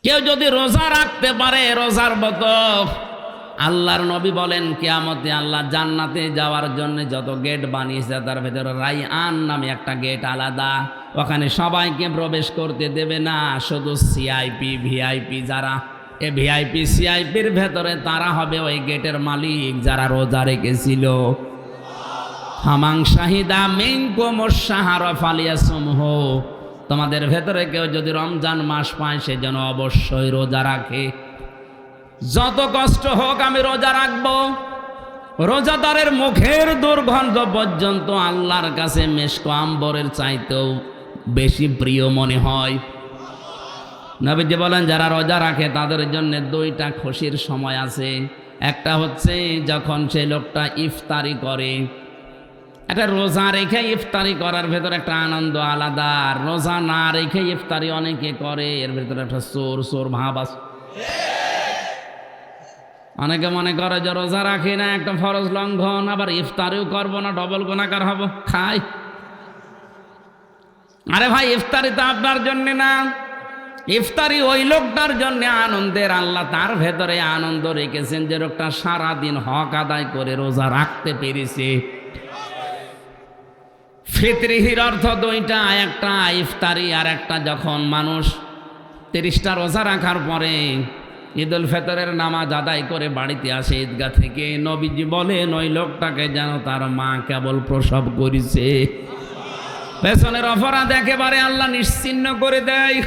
কেউ যদি রোজা রাখতে পারে রোজার মতো, আল্লাহর নবী বলেন কিয়ামতে আল্লাহ জান্নাতে যাওয়ার জন্য যত গেট বানিয়েছে তার ভেতরে রাইয়ান নামে একটা গেট আলাদা, ওখানে সবাইকে প্রবেশ করতে দেবে না, শুধু সিআইপি ভিআইপি যারা, এ ভিআইপি সিআইপির ভেতরে তারা হবে ওই গেটের মালিক যারা রোজা রেখেছিল। হামাং শাহিদা মিনকুম আশ-শাহরা ফালিয়াসুমহু, তোমাদের ভেতরে কেউ যদি রমজান মাস পায় সে যেন অবশ্যই রোজা রাখে। যত কষ্ট হোক আমি রোজা রাখবো। রোজাদারের মুখের দুর্গন্ধ পর্যন্ত আল্লাহর কাছে মেশক আম্বরের চাইতেও বেশি প্রিয় মনে হয়। নবীজি বলেন যারা রোজা রাখে তাদের জন্য দুইটা খুশির সময় আছে। একটা হচ্ছে যখন সেই লোকটা ইফতারি করে, একটা রোজা রেখে ইফতারি করার ভেতরে একটা আনন্দ আলাদা, রোজা না রেখে ইফতারি অনেকে করে এর ভেতরে একটা চোর চোর ভাব আছে। অনেকে মনে করে যে রোজা রাখি না একটা ফরজ লঙ্ঘন, আবার ইফতারিও করবো না ডবল গুনাহগার হব, খাই। আরে ভাই ইফতারি তো আপনার জন্য না, ইফতারি ওই লোকটার জন্য আনন্দের। আল্লাহ তার ভেতরে আনন্দ রেখেছেন যে লোকটা সারাদিন হক আদায় করে রোজা রাখতে পেরেছে। ফিতরিহির অর্থ দুইটা, একটা ইফতারি আর একটা যখন মানুষ 30টা রোজা রাখার পরে ঈদুল ফিতরের নামাজ আদায় করে বাড়িতে আসে ঈদগাহ থেকে, নবীজি বলেন ওই লোকটাকে যেন তার মা কেবল প্রসব করেছে। পেছনের অপরাধ একেবারে আল্লাহ নিশ্চিহ্ন করে দেয়।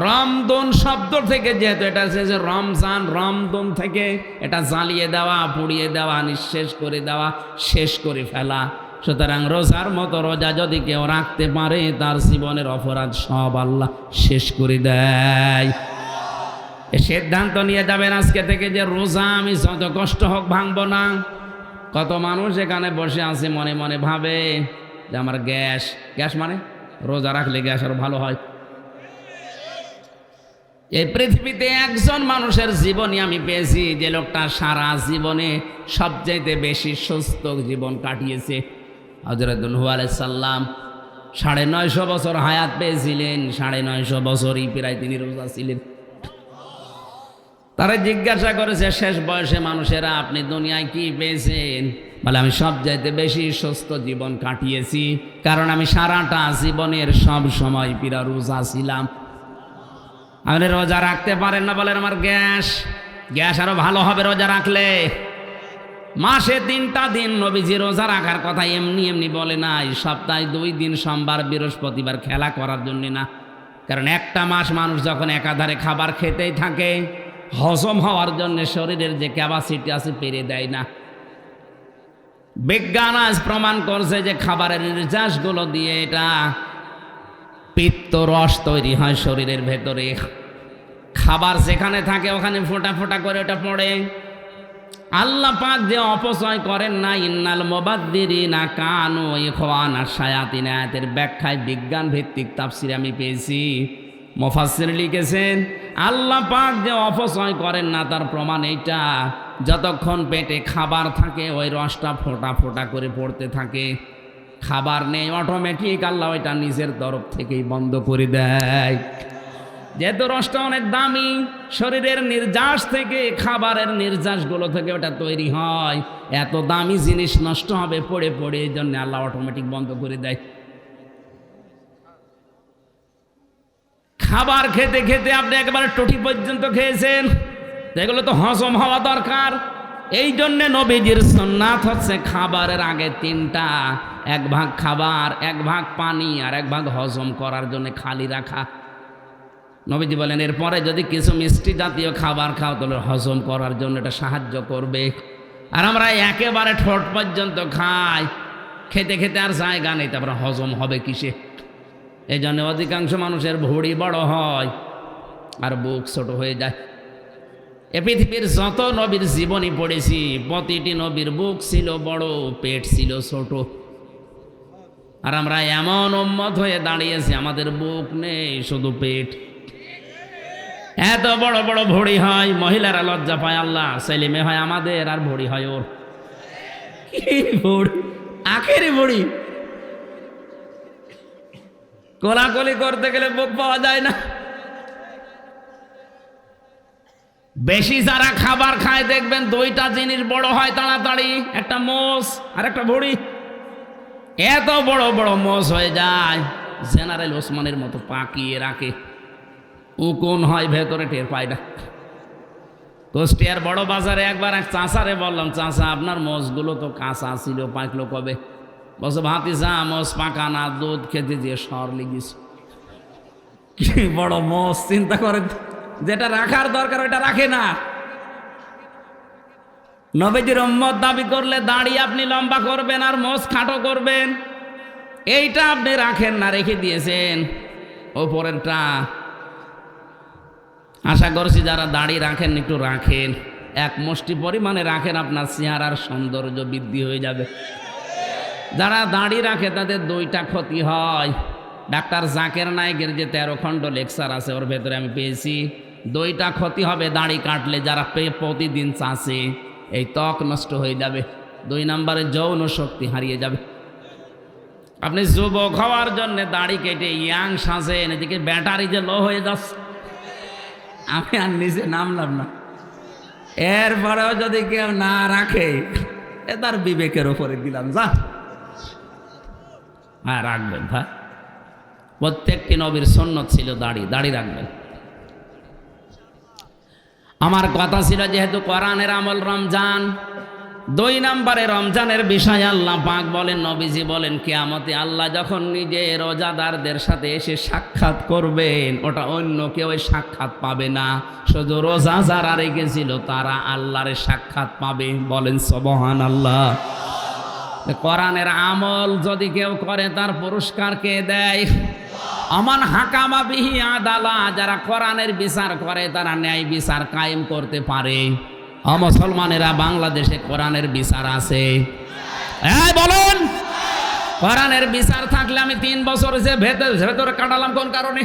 রমদন শব্দ থেকে, যেহেতু এটা এসেছে রমজান, রমদন থেকে এটা জ্বালিয়ে দেওয়া, পুড়িয়ে দেওয়া, নিঃশেষ করে দেওয়া, শেষ করে ফেলা। সুতরাং রোজার মতো রোজা যদি কেউ রাখতে পারে তার জীবনের অপরাধ সব আল্লাহ শেষ করে দেয়। সিদ্ধান্ত নিয়ে যাবেন আজকে থেকে যে রোজা আমি যত কষ্ট হোক ভাঙবো না। কত মানুষ এখানে বসে আছে মনে মনে ভাবে যে আমার গ্যাস মানে রোজা রাখলে গ্যাস আরো ভালো হয়। এই পৃথিবীতে একজন মানুষের জীবনই আমি পেয়েছি যে লোকটা সারা জীবনে সবচাইতে বেশি সুস্থ জীবন কাটিয়েছে। হযরত নূহ আলাইহিস সালাম 950 বছর হায়াত পেয়েছিলেন, 950 বছরই প্রায় তিনি রোজা ছিলেন। তারা জিজ্ঞাসা করেছে শেষ বয়সে মানুষেরা আপনি দুনিয়ায় কি পেয়েছেন? বলে আমি সবচাইতে বেশি সুস্থ জীবন কাটিয়েছি, কারণ আমি সারাটা জীবনের সব সময় পিরা রোজা ছিলাম। আপনি রোজা রাখতে পারেন না বলেন আমার গ্যাস আরো ভালো হবে রোজা রাখলে। মাসে 3টা দিন নবীজি রোজা রাখার কথা এমনি এমনি বলে নাই, সপ্তাহে 2 দিন সোমবার বৃহস্পতিবার খেলা করার জন্য না। কারণ একটা মাস মানুষ যখন একাধারে খাবার খেতেই থাকে হজম হওয়ার জন্য শরীরের যে ক্যাপাসিটি আছে পেরে দেয় না। বিজ্ঞান আজ প্রমাণ করছে যে খাবারের নির্যাসগুলো দিয়ে এটা পিত্ত রস তৈরি হয় শরীরের ভেতরে। খাবার যেখানে থাকে ওখানে ফোঁটা ফোঁটা করে ওটা পড়ে। আল্লাহ পাক যে অপচয় করেন না, ইন্নাল মুবাদ্দিরিনা কানু ইখওয়ানা শায়াতিন, আয়াতের ব্যাখ্যায় বিজ্ঞান ভিত্তিক তাফসীর আমি পেয়েছি। মুফাসসির লিখেছেন আল্লাহ পাক যে অপচয় করেন না তার প্রমাণ এইটা, যতক্ষণ পেটে খাবার থাকে ওই রসটা ফোঁটা ফোঁটা করে পড়তে থাকে। খাবার নেই অটোমেটিক আল্লাহ ওইটা নিজের তরফ থেকেই বন্ধ করে দেয়। যেহেতু রসটা অনেক দামি, শরীরের নির্যাস থেকে খাবারের নির্যাসগুলো থেকে ওটা তৈরি হয়, এত দামি জিনিস নষ্ট হবে পড়ে পড়ে, এই জন্য আল্লাহ অটোমেটিক বন্ধ করে দেয়। খাবার খেতে খেতে আপনি একেবারে টুটি পর্যন্ত খেয়েছেন, এগুলো তো হজম হওয়া দরকার। এই জন্য নবীজির সুন্নাত হচ্ছে খাবারের আগে 3টা, 1 ভাগ খাবার, 1 ভাগ পানি আর 1 ভাগ হজম করার জন্য খালি রাখা। নবীজি বলেন এরপরে যদি কিছু মিষ্টি জাতীয় খাবার খাও তাহলে হজম করার জন্য এটা সাহায্য করবে। আর আমরা একেবারে ঠোঁট পর্যন্ত খাই, খেতে খেতে আর জায়গা নেই, তারপরে হজম হবে কিসে? এই জন্য অধিকাংশ মানুষের ভুঁড়ি বড় হয় আর বুক ছোট হয়ে যায়। এ পৃথিবীর যত নবীর জীবনী পড়েছি প্রতিটি নবীর বুক ছিল বড়, পেট ছিল ছোট। আর আমরা এমন উম্মত হয়ে দাঁড়িয়েছি আমাদের বুক নেই, শুধু পেট। এত বড় বড় ভুঁড়ি হয়, মহিলারা লজ্জা পায়, আল্লাহ ছেলে মেয়ে হয় আমাদের আর ভুঁড়ি হয় ওর। কি ভুঁড়ি, আখেরি ভুঁড়ি। কোলাকুলি করতে গেলে বুক পাওয়া যায় না। বেশি যারা খাবার খায় দেখবেন দুইটা জিনিস বড় হয় তাড়াতাড়ি, একটা মোষ আর একটা ভুঁড়ি। এত বড় বড় মোষ হয়ে যায়, জেনারেল ওসমানের মতো পাকিয়ে রাখে, উকুন হয় ভেতরে, টের পায় না। কুষ্টিয়ার বড় বাজারে একবার এক চাষারে বললাম, চাষা আপনার মোষগুলো তো কাঁচা ছিল, পাকলো কবে? বলছে ভাতিজা মোষ পাকা না, দুধ খেতে দিয়ে সর লেগেছে। কি বড় মোষ, চিন্তা করে, যেটা রাখার দরকার ওটা রাখে না। নবীজির উম্মত দাবি করলে দাড়ি আপনি লম্বা করবেন আর মোষ খাটো করবেন, এইটা আপনি রাখেন না, রেখে দিয়েছেন ওপরেরটা। আশা করছি যারা দাড়ি রাখেন একটু রাখেন, এক মুষ্টি পরিমাণে রাখেন, আপনার চেহারার সৌন্দর্য বৃদ্ধি হয়ে যাবে। যারা দাড়ি রাখে তাদের দুইটা ক্ষতি হয়। ডাক্তার জাকের নায়েকের যে 13 খণ্ড লেকচার আছে ওর ভেতরে আমি পেয়েছি, দুইটা ক্ষতি হবে দাড়ি কাটলে। যারা প্রতিদিন চাষে, এই ত্বক নষ্ট হয়ে যাবে। 2 নম্বরে যৌন শক্তি হারিয়ে যাবে। আপনি যুবক হওয়ার জন্য দাড়ি কেটে ইয়াং সাজেন, এদিকে ব্যাটারি যে লো হয়ে যাচ্ছে। আমি আর নিচে নামলাম না। এরপরেও যদি কেউ না রাখে, এ তার বিবেকের ওপরে দিলাম, যা। হ্যাঁ রাখবেন, ভাই, প্রত্যেকটি নবীর সুন্নত ছিল দাড়ি রাখবেন। আমার কথা ছিল যেহেতু কোরআনের আমল রমজান, 2 নম্বরে রমজানের বিষয়ে আল্লাহ পাক বলেন, নবীজি বলেন, কিয়ামতে আল্লাহ যখন নিজে রোজাদারদের সাথে এসে সাক্ষাৎ করবেন, ওটা অন্য কেউ সাক্ষাৎ পাবে না, শুধু রোজা যারা রেখেছিল তারা আল্লাহর সাক্ষাৎ পাবে। বলেন সুবহানাল্লাহ। কোরআনের আমল যদি কেউ করে তার পুরস্কার কে দেয়? আমান হাকামা বিহি আদালা, যারা কোরআনের বিচার করে তারা ন্যায় বিচার কায়েম করতে পারে। মুসলমানেরা বাংলাদেশে কোরআনের বিচার আছে? বলুন, কোরআনের বিচার থাকলে আমি 3 বছর যে ভেতরে কাটালাম কোন কারণে?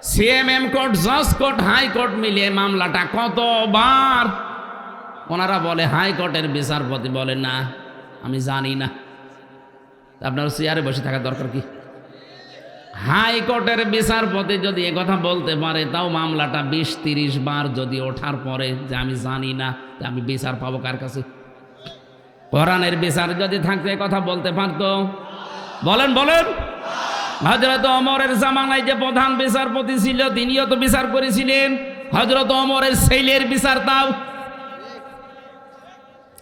সিএমএম কোর্ট, জজ কোর্ট, হাইকোর্ট মিলিয়ে মামলাটা কতবার। ওনারা বলে হাইকোর্টের বিচারপতি বলে না, আমি জানি না। আপনার চেয়ারে বসে থাকার দরকার কি? হাইকোর্টের বিচারপতি যদি একথা বলতে পারে, তাও মামলাটা 20-30 বার যদি ওঠার পরে যে আমি জানি না, আমি বিচার পাবো কার কাছে? কোরআনের বিচার যদি থাকতে কথা বলতে পারতো? বলেন বলেন। হযরত ওমরের জামানায় যে প্রধান বিচারপতি ছিল তিনিও তো বিচার করেছিলেন। হযরত ওমরের ছেলের বিচার তাও।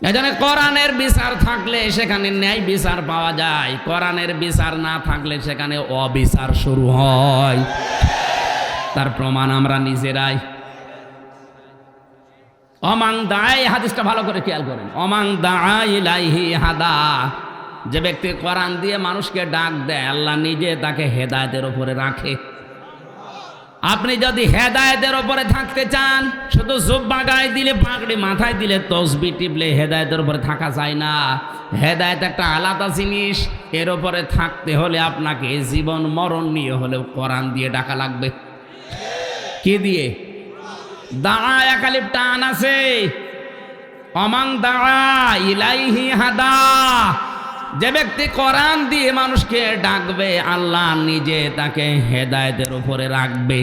এজন্য কোরআনের বিচার থাকলে সেখানে ন্যায় বিচার পাওয়া যায়, কোরআনের বিচার না থাকলে সেখানে অবিচার শুরু হয়। তার প্রমাণ আমরা নিজেরাই। অমাং দায়, হাদিসটা ভালো করে খেয়াল করেন। অমাং দায় ইলাইহি হাদা, যে ব্যক্তি কোরআন দিয়ে মানুষকে ডাক দেয় আল্লাহ নিজে তাকে হেদায়েতের উপরে রাখে। আপনি যদি হেদায়েতের উপরে থাকতে চান, শুধু জুব্বা গায়ে দিলে, পাগড়ি মাথায় দিলে, তসবিহ টিপলে হেদায়েতের উপরে থাকা যায় না। হেদায়েত একটা আলাদা জিনিস। এর উপরে থাকতে হলে আপনাকে জীবন মরণ নিয়ে হলেও কোরআন দিয়ে ডাকা লাগবে। কি দিয়ে? দাঁড়া একালিপ টান আছে। অমাং দাঁড়া ইলাইহি হাদা, যে ব্যক্তি কোরআন দিয়ে মানুষকে ডাকবে আল্লাহ নিজে তাকে হেদায়েতের উপরে রাখবে।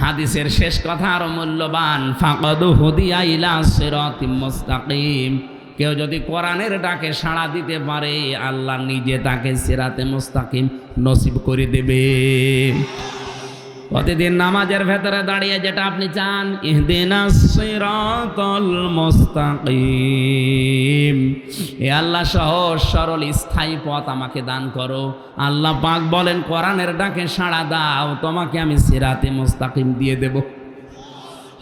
হাদিসের শেষ কথা আরো মূল্যবান, ফাকাদু হুদিয়া ইলা সিরাতিম মুস্তাকিম, কেউ যদি কোরআনের ডাকে সাড়া দিতে পারে আল্লাহ নিজে তাকে সিরাতে মুস্তাকিম নসিব করে দেবে। প্রতিদিন নামাজের ভেতরে দাঁড়িয়ে যেটা আপনি চান, ইহদিনাস সিরাতাল মুস্তাকিম, এ আল্লাহ সহজ সরল স্থায়ী পথ আমাকে দান করো। আল্লাহ পাক বলেন কোরআনের ডাকে সাড়া দাও, তোমাকে আমি সিরাতে মুস্তাকিম দিয়ে দেব।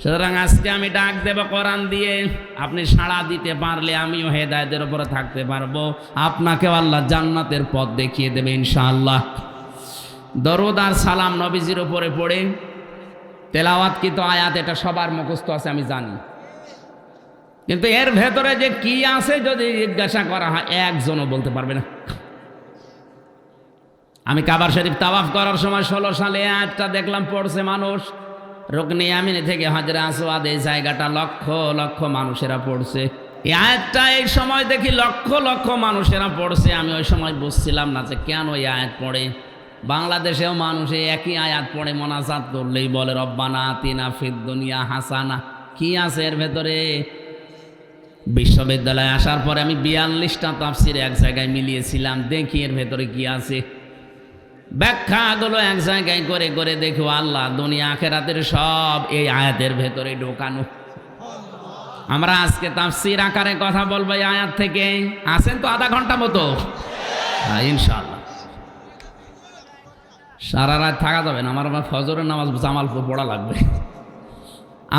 সুতরাং আজকে আমি ডাক দেব কোরআন দিয়ে, আপনি সাড়া দিতে পারলে আমিও হেদায়েতের উপরে থাকতে পারবো, আপনাকেও আল্লাহ জান্নাতের পথ দেখিয়ে দেবে ইনশাআল্লাহ। দরুদ আর সালাম নবীজির উপরে পড়ে তেলাওয়াতকৃত আয়াত, এটা সবার মুখস্থ আছে আমি জানি, কিন্তু এর ভেতরে যে কি আছে যদি জিজ্ঞাসা করা হয় একজনও বলতে পারবে না। আমি কাবার শরীফ তাওয়াফ করার সময় 16 সালে আয়াতটা দেখলাম পড়ছে মানুষ, রুকনে ইয়ামিনে থেকে হাজরে আসওয়াদ, এই জায়গাটা লক্ষ লক্ষ মানুষেরা পড়ছে। এই আয়াতটা এই সময় দেখি লক্ষ লক্ষ মানুষেরা পড়ছে। আমি ওই সময় বুঝছিলাম না যে কেন এই আয়াত পড়ে। বাংলাদেশেও মানুষে একই আয়াত পড়ে মোনাজাত করলেই বলে রব্বানা আতিনা ফিদ দুনিয়া হাসানা। কি আছে এর ভেতরে? বিশ্ববিদ্যালয়ে আসার পরে আমি 42টা তাফসির এক জায়গায় মিলিয়েছিলাম, দেখি এর ভেতরে কি আছে। ব্যাখ্যাগুলো এক জায়গায় করে করে দেখো, আল্লাহ দুনিয়া আখিরাতের সব এই আয়াতের ভেতরে ঢোকানো। আমরা আজকে তাফসির আকারে কথা বলবো এই আয়াত থেকে। আছেন তো আধা ঘন্টা মতো? হ্যাঁ, ইনশাআল্লাহ। সারা রাত থাকা যাবে না, আমার আবার ফজরের নামাজ জামালপুর পড়া লাগবে।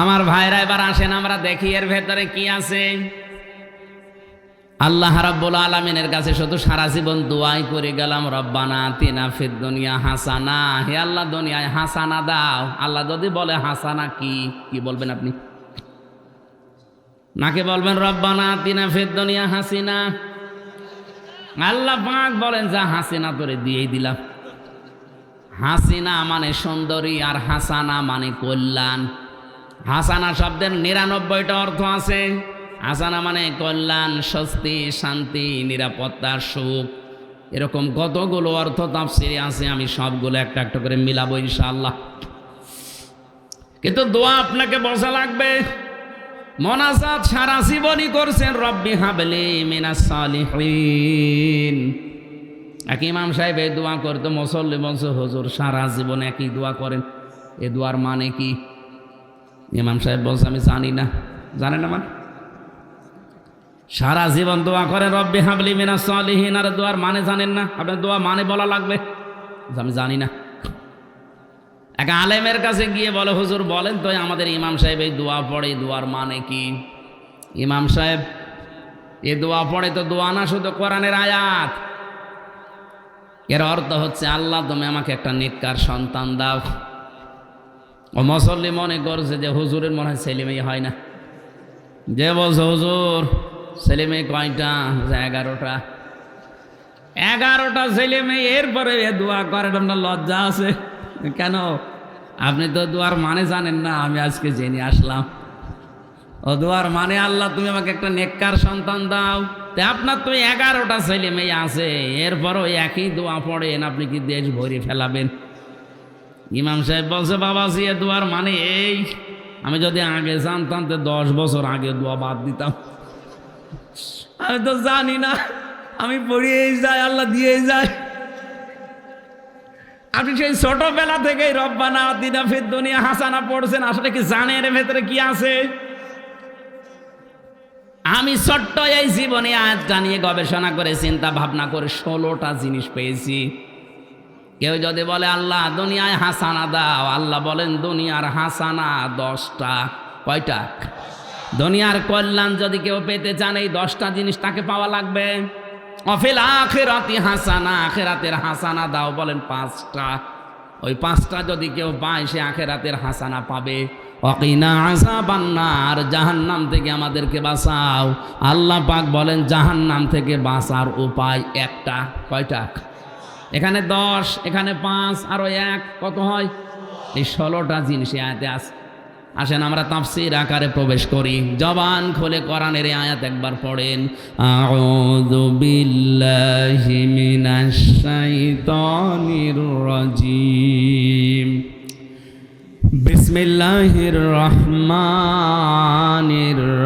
আমার ভাইরা এবার আসেন, আমরা দেখি এর ভেতরে কি আছে। আল্লাহ রাব্বুল আলামিনের কাছে শুধু সারা জীবন দোয়াই করে গেলাম, রব্বানা আতিনা ফিদ দুনিয়া হাসানা। হে আল্লাহ দুনিয়ায় হাসানা দাও। আল্লাহ যদি বলে হাসানা কি, কি বলবেন আপনি? নাকি বলবেন রব্বানা আতিনা ফিদ দুনিয়া হাসিনা? আল্লাহ পাক বলেন যা হাসিনা তোরে দিয়েই দিলাম। হাসিনা মানে সুন্দরী আর হাসানা মানে কল্যাণ। হাসানা শব্দের 99টা অর্থ আছে। হাসানা মানে কল্যাণ, স্বস্তি, শান্তি, নিরাপত্তা, সুখ, এরকম কতগুলো অর্থ তাফসিরে আছে। আমি সবগুলো একটা একটা করে মিলাবো ইনশাআল্লাহ। কিন্তু দোয়া আপনাকে বসা লাগবে। মোনাজাত সারা জীবনই করছেন, রব্বি হাবলি মিনাস সালিহিন। এক ইমাম সাহেব এই দোয়া করতো, মুসল্লি বলছে হুজুর সারা জীবন একই দোয়া করেন, এ দোয়ার মানে কি? ইমাম সাহেব বলছে আমি জানি না। জানেন না মানে? সারা জীবন দোয়া করেন রব্বি হাবলি মিনাস সালিহিন, আর দোয়ার মানে জানেন না? আপনার দোয়া মানে বলা লাগবে, আমি জানি না। এক আলেমের কাছে গিয়ে বলে হুজুর বলেন তো আমাদের ইমাম সাহেব এই দোয়া পড়ে, এই দোয়ার মানে কি? ইমাম সাহেব এই দোয়া পড়ে তো দোয়া না, শুধু কোরআনের আয়াত। এর অর্থ হচ্ছে আল্লাহ তুমি আমাকে একটা নেককার সন্তান দাও। ও মুসল্লি মনে করছে যে হুজুরের মনে হয় ছেলে মেয়ে হয় না। যে বলছে হুজুর ছেলে মেয়ে কয়টা? 11টা। 11টা ছেলে মেয়ে, এরপরে এ দোয়া করেন, আপনার লজ্জা আছে কেন? আপনি তো দোয়ার মানে জানেন না, আমি আজকে জেনে আসলাম। ও দোয়ার মানে আল্লাহ তুমি আমাকে একটা নেককার সন্তান দাও। তা আপনার তো 11টা ছেলে মেয়ে আছে, এরপরও একই দোয়া পড়েন, আপনি কি দেশ ভরে ফেলাবেন? ইমাম সাহেব বলছে বাবাজি এ দোয়ার মানে এই, আমি যদি আগে জানতাম তো 10 বছর আগে দোয়া বাদ দিতাম। আমি তো জানি না, আমি পড়িয়েই যাই, আল্লাহ দিয়েই যায়। আপনি সেই ছোটবেলা থেকেই রব্বানা আতিনা ফিদ দুনিয়া হাসানা পড়ছেন, আসলে কি জানেন এর ভেতরে কি আছে? আমি ছোট্ট এই জীবনে আয়াতটা নিয়ে গবেষণা করে চিন্তা ভাবনা করে 16টা জিনিস পেয়েছি। কেউ যদি বলে আল্লাহ দুনিয়ায় হাসানা দাও, আল্লাহ বলেন দুনিয়ার হাসানা 10টা। কয়টা? দুনিয়ার কল্যাণ যদি কেউ পেতে চান এই 10টা জিনিস তাকে পাওয়া লাগবে। অফিল আখিরাতি হাসানা, আখিরাতের হাসানা দাও বলেন 5টা। ওই 5টা যদি কেউ পায় সে আখিরাতের হাসানা পাবে। ওয়াকিনা আযাবান নার, জাহান্নাম থেকে আমাদেরকে বাঁচাও। আল্লাহ পাক বলেন জাহান্নাম থেকে বাঁচার উপায় একটা। কয়টা? এখানে 10, এখানে 5, আরো 1, কত হয়? এই 16টা জিনিস আয়াতে আছে। আসেন আমরা তাফসীর আকারে প্রবেশ করি। জবান খুলে কোরআনের আয়াত একবার পড়েন। আউযু বিল্লাহি মিনাশ শাইতানির রাজীম। বিসমিল্লাহির রহমানির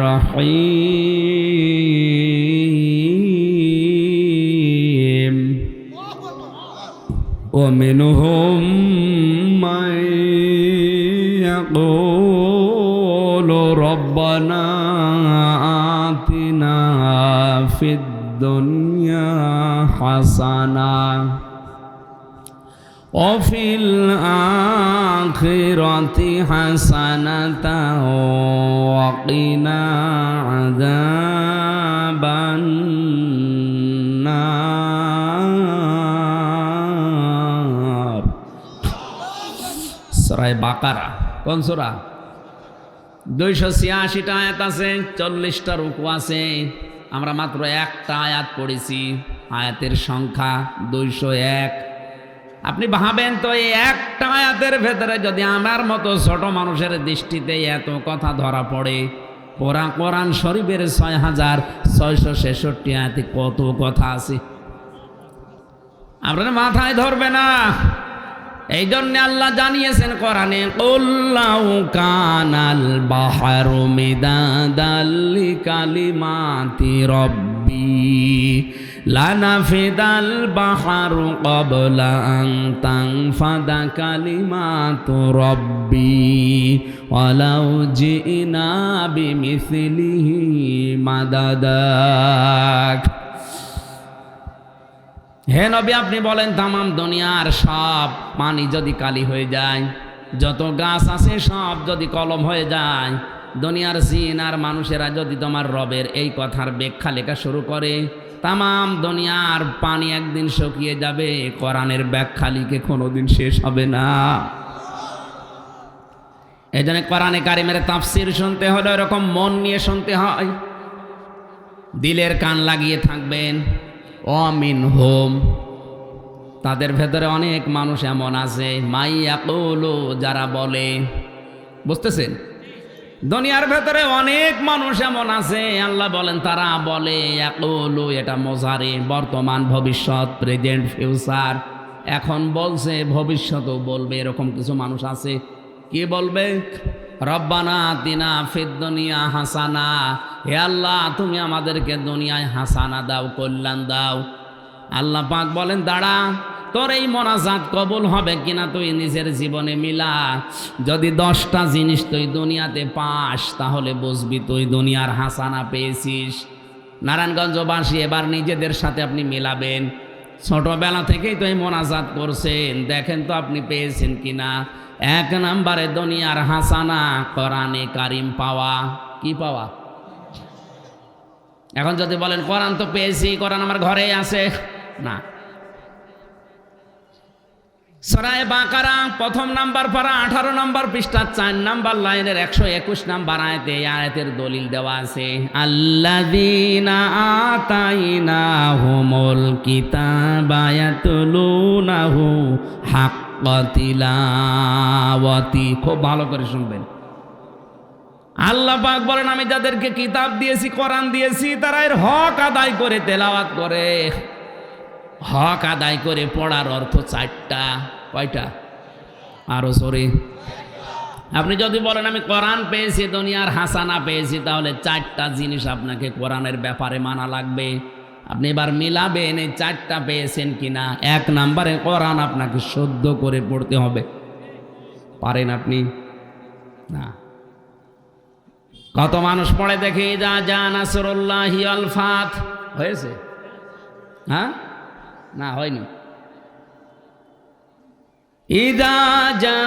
রহিম। ওয়া মিনহুম মান ইয়াকুলু রব্বানা আতিনা ফিদ দুনিয়া হাসানা وفي الآخرة حسنة وقنا عذاب النار। সূরা বাকারা কোন সূরা? 286টা আয়াত আছে, 40টা রুকু আছে। আমরা মাত্র একটা আয়াত পড়েছি, আয়াতের সংখ্যা 201। আপনি ভাবেন তো এই একটা আয়াতের ভেতরে যদি আমার মতো ছোট মানুষের দৃষ্টিতে এত কথা ধরা পড়ে, পুরা কোরআন শরীফের 6666 আয়াতে কত কথা আছে। আপনার মাথায় ধরবে না। এই জন্য আল্লাহ জানিয়েছেন কোরআনে, কুল্লাউ কানাল বাহরু মিদাদাল লিকালিমাতি রব্বি লানাফিদাল বাহরু ক্বাবলা আন তানফাদা কালিমাতু রব্বি ওয়ালাউ জিনা বিমিসলিহি মাদাদা। হে নবী, আপনি বলেন তামাম দুনিয়ার সব পানি যদি কালি হয়ে যায়, যত গাছ আছে সব যদি কলম হয়ে যায়, দুনিয়ার জিন আর মানুষেরা যদি তোমার রবের এই কথার ব্যাখ্যা লেখা শুরু করে, তামাম দুনিয়ার পানি একদিন শুকিয়ে যাবে, কোরআনের ব্যাখ্যা লিখে কোনোদিন শেষ হবে না। এই জন্য কোরআনে কারিমের তাফসির শুনতে হলে এরকম মন নিয়ে শুনতে হয়, দিলের কান লাগিয়ে থাকবেন। অমিন হোম, তাদের ভেতরে অনেক মানুষ এমন আছে মাইয়াকুলু, যারা বলে, বুঝতেছেন? দুনিয়ার ভেতরে অনেক মানুষ এমন আছে, আল্লাহ বলেন তারা বলে, ইয়াকুলু এটা মুজারি, বর্তমান ভবিষ্যৎ, প্রেজেন্ট ফিউচার, এখন বলছে ভবিষ্যতেও বলবে, এরকম কিছু মানুষ আছে। কি বলবে? রব্বানা আতিনা ফিদ দুনিয়া হাসানা, হে আল্লাহ তুমি আমাদেরকে দুনিয়ায় হাসানা দাও, কল্যাণ দাও। আল্লাহ পাক বলেন দাঁড়া, তোর এই মোনাজাত কবুল হবে কিনা তুই নিজের জীবনে মিলা। যদি 10টা জিনিস তুই দুনিয়াতে পাস, তাহলে বুঝবি তুই দুনিয়ার হাসানা পেয়েছিস। নারায়ণগঞ্জবাসী এবার নিজেদের সাথে আপনি মিলাবেন, ছোটবেলা থেকেই তো এই মোনাজাত করছেন, দেখেন তো আপনি পেয়েছেন কিনা। 1 নম্বরে দুনিয়ার হাসানা, কোরআনে কারিম পাওয়া। কি পাওয়া? এখন যদি বলেন কোরআন তো পেয়েছি, কোরআন আমার ঘরেই আছে, না। সূরা বাকারা 1 নাম্বার পারা 18 নাম্বার পৃষ্ঠা 4 নাম্বার লাইনের 121 নাম্বার আয়াতে, এই আয়াতের দলিল দেওয়া আছে, আল্লাযীনা আতাইনাহুমুল কিতাবা ইয়াতলুনাহু হাক্কা তিলাওয়াতি। খুব ভালো করে শুনবেন। আল্লাহ পাক বলেন আমি যাদেরকে কিতাব দিয়েছি, কোরআন দিয়েছি, তারা এর হক আদায় করে তেলাওয়াত করে। হক আদায় করে পড়ার অর্থ 4টা। কয়টা? আরো সরি। আপনি যদি বলেন আমি কোরআন পেয়েছি, দুনিয়ার হাসানা পেয়েছি, তাহলে 4টা জিনিস আপনাকে কোরআনের ব্যাপারে মানা লাগবে। আপনি এবার মিলাবেন এই 4টা পেয়েছেন কিনা। 1 নম্বরে কোরআন আপনাকে শুদ্ধ করে পড়তে হবে। পারেন আপনি? না। কত মানুষ পড়ে দেখে যা যা নাসরুল্লাহি ওয়াল ফাত, হয়েছে? হ্যাঁ, না হয়নি। ইদা জা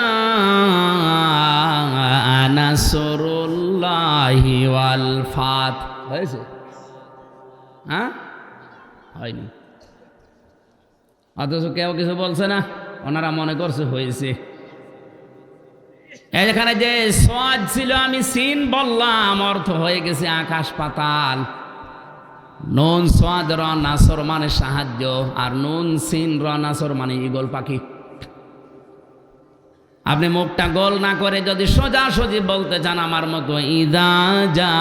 নাসরুল্লাহি ওয়াল ফাত, হয়েছে? হ্যাঁ, হয়নি। অথচ কেউ কিছু বলছে না, ওনারা মনে করছে হয়েছে। এখানে যে সোয়াদ ছিল আমি সিন বললাম, অর্থ হয়ে গেছে আকাশ পাতাল। নুন সোয়াদ র নাসর মানে সাহায্য, আর নুন সিন র নাসর মানে ঈগল পাখি। আপনি মুখটা গোল না করে যদি সোজাসুজি বলতে চান আমার মতো, ইদা জা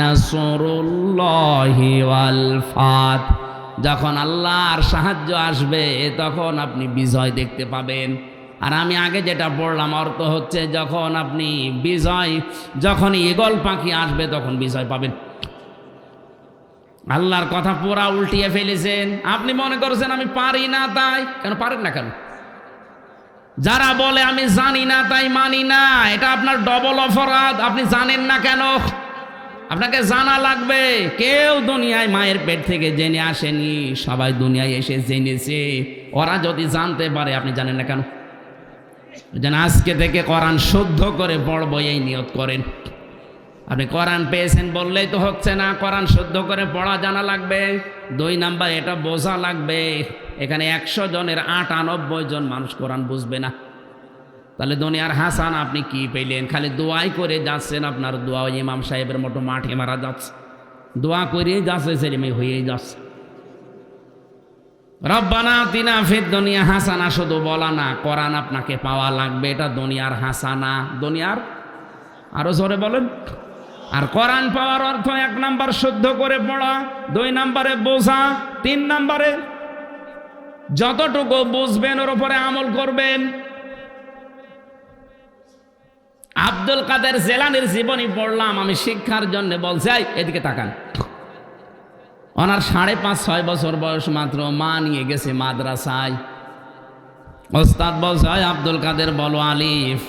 নাসরুল্লাহি ওয়াল ফাত, যখন আল্লাহর সাহায্য আসবে তখন আপনি বিজয় দেখতে পাবেন। আর আমি আগে যেটা পড়লাম অর্থ হচ্ছে যখন আপনি বিজয়, যখন ঈগল পাখি আসবে তখন বিজয় পাবেন। আল্লাহর কথা পুরা উল্টিয়ে ফেলেছেন। আপনি মনে করছেন আমি পারি না, তাই কেন পারেন না কেন? যারা বলে আমি জানি না তাই মানি না, এটা আপনার ডবল অপরাধ। আপনি জানেন না কেন? আপনাকে জানা লাগবে। কেউ দুনিয়ায় মায়ের পেট থেকে জেনে আসেনি, সবাই দুনিয়ায় এসে জেনেছে। ওরা যদি জানতে পারে, আপনি জানেন না কেন? যেন আজকে থেকে কোরআন শুদ্ধ করে পড়বো এই নিয়ত করেন। আপনি কোরআন পেয়েছেন বললেই তো হচ্ছে না, কোরআন শুদ্ধ করে পড়া জানা লাগবে। 2 নাম্বার এটা বোঝা লাগবে। এখানে 100 জনের 98 জন মানুষ কোরআন বুঝবে না। তাহলে দুনিয়ার হাসান আপনি কি পেলেন? খালি দোয়াই করে যাচ্ছেন। আপনার দোয়া ইমাম সাহেবের মতো মাঠে মারা যাচ্ছে, দোয়া করিয়ে যাচ্ছে, সেরেমি হয়েই যাচ্ছে। রব্বানা আতিনা ফিদ দুনিয়া হাসানা শুধু বলা না, কোরআন আপনাকে পাওয়া লাগবে। এটা দুনিয়ার হাসানা, দুনিয়ার, আরো জোরে বলেন। আর কোরআন পাওয়ার অর্থ 1 নাম্বার শুদ্ধ করে পড়া, 2 নাম্বারে বোঝা, 3 নাম্বারে যতটুকু বুঝবেন ওর উপরে আমল করবেন। আব্দুল কাদের জেলানির জীবনী পড়লাম আমি শিক্ষার জন্য, বলছে এদিকে তাকান। ওনার 5.5-6 বছর বয়স মাত্র, মা নিয়ে গেছে মাদ্রাসায়। ওস্তাদ বলছে আব্দুল কাদের বলো আলিফ।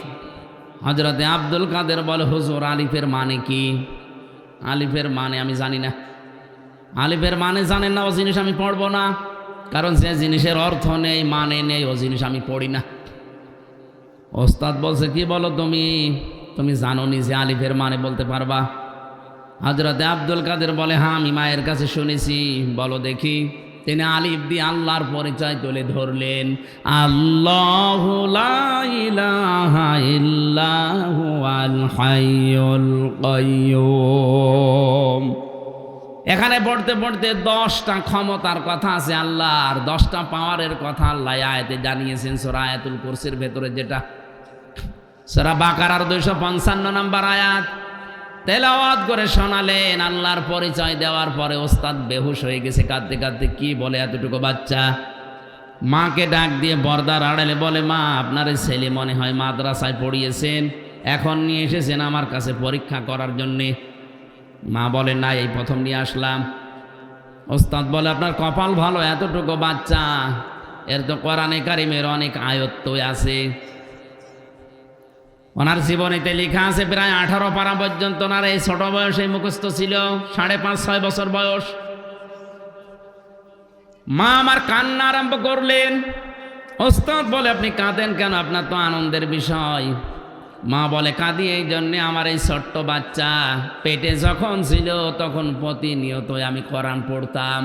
হযরতে আব্দুল কাদের বলে হুজুর আলিফের মানে কি? আলিফের মানে আমি জানি না। আলিফের মানে জানেন না, ও জিনিস আমি পড়বো না, কারণ যে জিনিসের অর্থ নেই মানে নেই ও জিনিস আমি পড়ি না। ওস্তাদ বলছে কি বলো তুমি, তুমি জানো নি যে আলিফের মানে বলতে পারবা? হযরতে আব্দুল কাদের বলে হ্যাঁ আমি মায়ের কাছে শুনেছি। বলো দেখি। তিনি আলিফ দিয়ে আল্লাহর পরিচয় তুলে ধরলেন, আল্লাহু লা ইলাহা ইল্লাহু আল হাইয়ুল কাইয়্যুম। এখানে পড়তে পড়তে 10টা ক্ষমতার কথা আছে আল্লাহর, 10টা পাওয়ারের কথা আল্লাহ আয়াতে জানিয়েছেন সূরা আয়াতুল কুরসির ভেতরে, যেটা সূরা বাকারার 255 নম্বর আয়াত তেলাওয়াত করে শোনালেন। আল্লাহর পরিচয় দেওয়ার পরে ওস্তাদ বেহুশ হয়ে গেছে কাঁদতে কাঁদতে। কি বলে এতটুকু বাচ্চা? মাকে ডাক দিয়ে পর্দার আড়ালে বলে, মা আপনার ছেলে মনে হয় মাদ্রাসায় পড়িয়েছেন, এখন নিয়ে এসেছেন আমার কাছে পরীক্ষা করার জন্যে। মা বলে না, এই প্রথম নিয়ে আসলাম। ওস্তাদ বলে আপনার কপাল ভালো, এতটুকু বাচ্চা, এর তো কোরআনে কারিমের অনেক আয়াত আছে। ওনার জীবনীতে লেখা আছে প্রায় 18 পারা পর্যন্ত ওনার এই ছোট বয়সে মুখস্থ ছিল, 5.5-6 বছর বয়স। মা আমার কান্না আরম্ভ করলেন। ওস্তাদ বলে আপনি কাঁদেন কেন, আপনার তো আনন্দের বিষয়। মা বলে কাঁদি এই জন্যে, আমার এই ছোট্ট বাচ্চা পেটে যখন ছিল তখন প্রতিনিয়ত আমি কোরআন পড়তাম।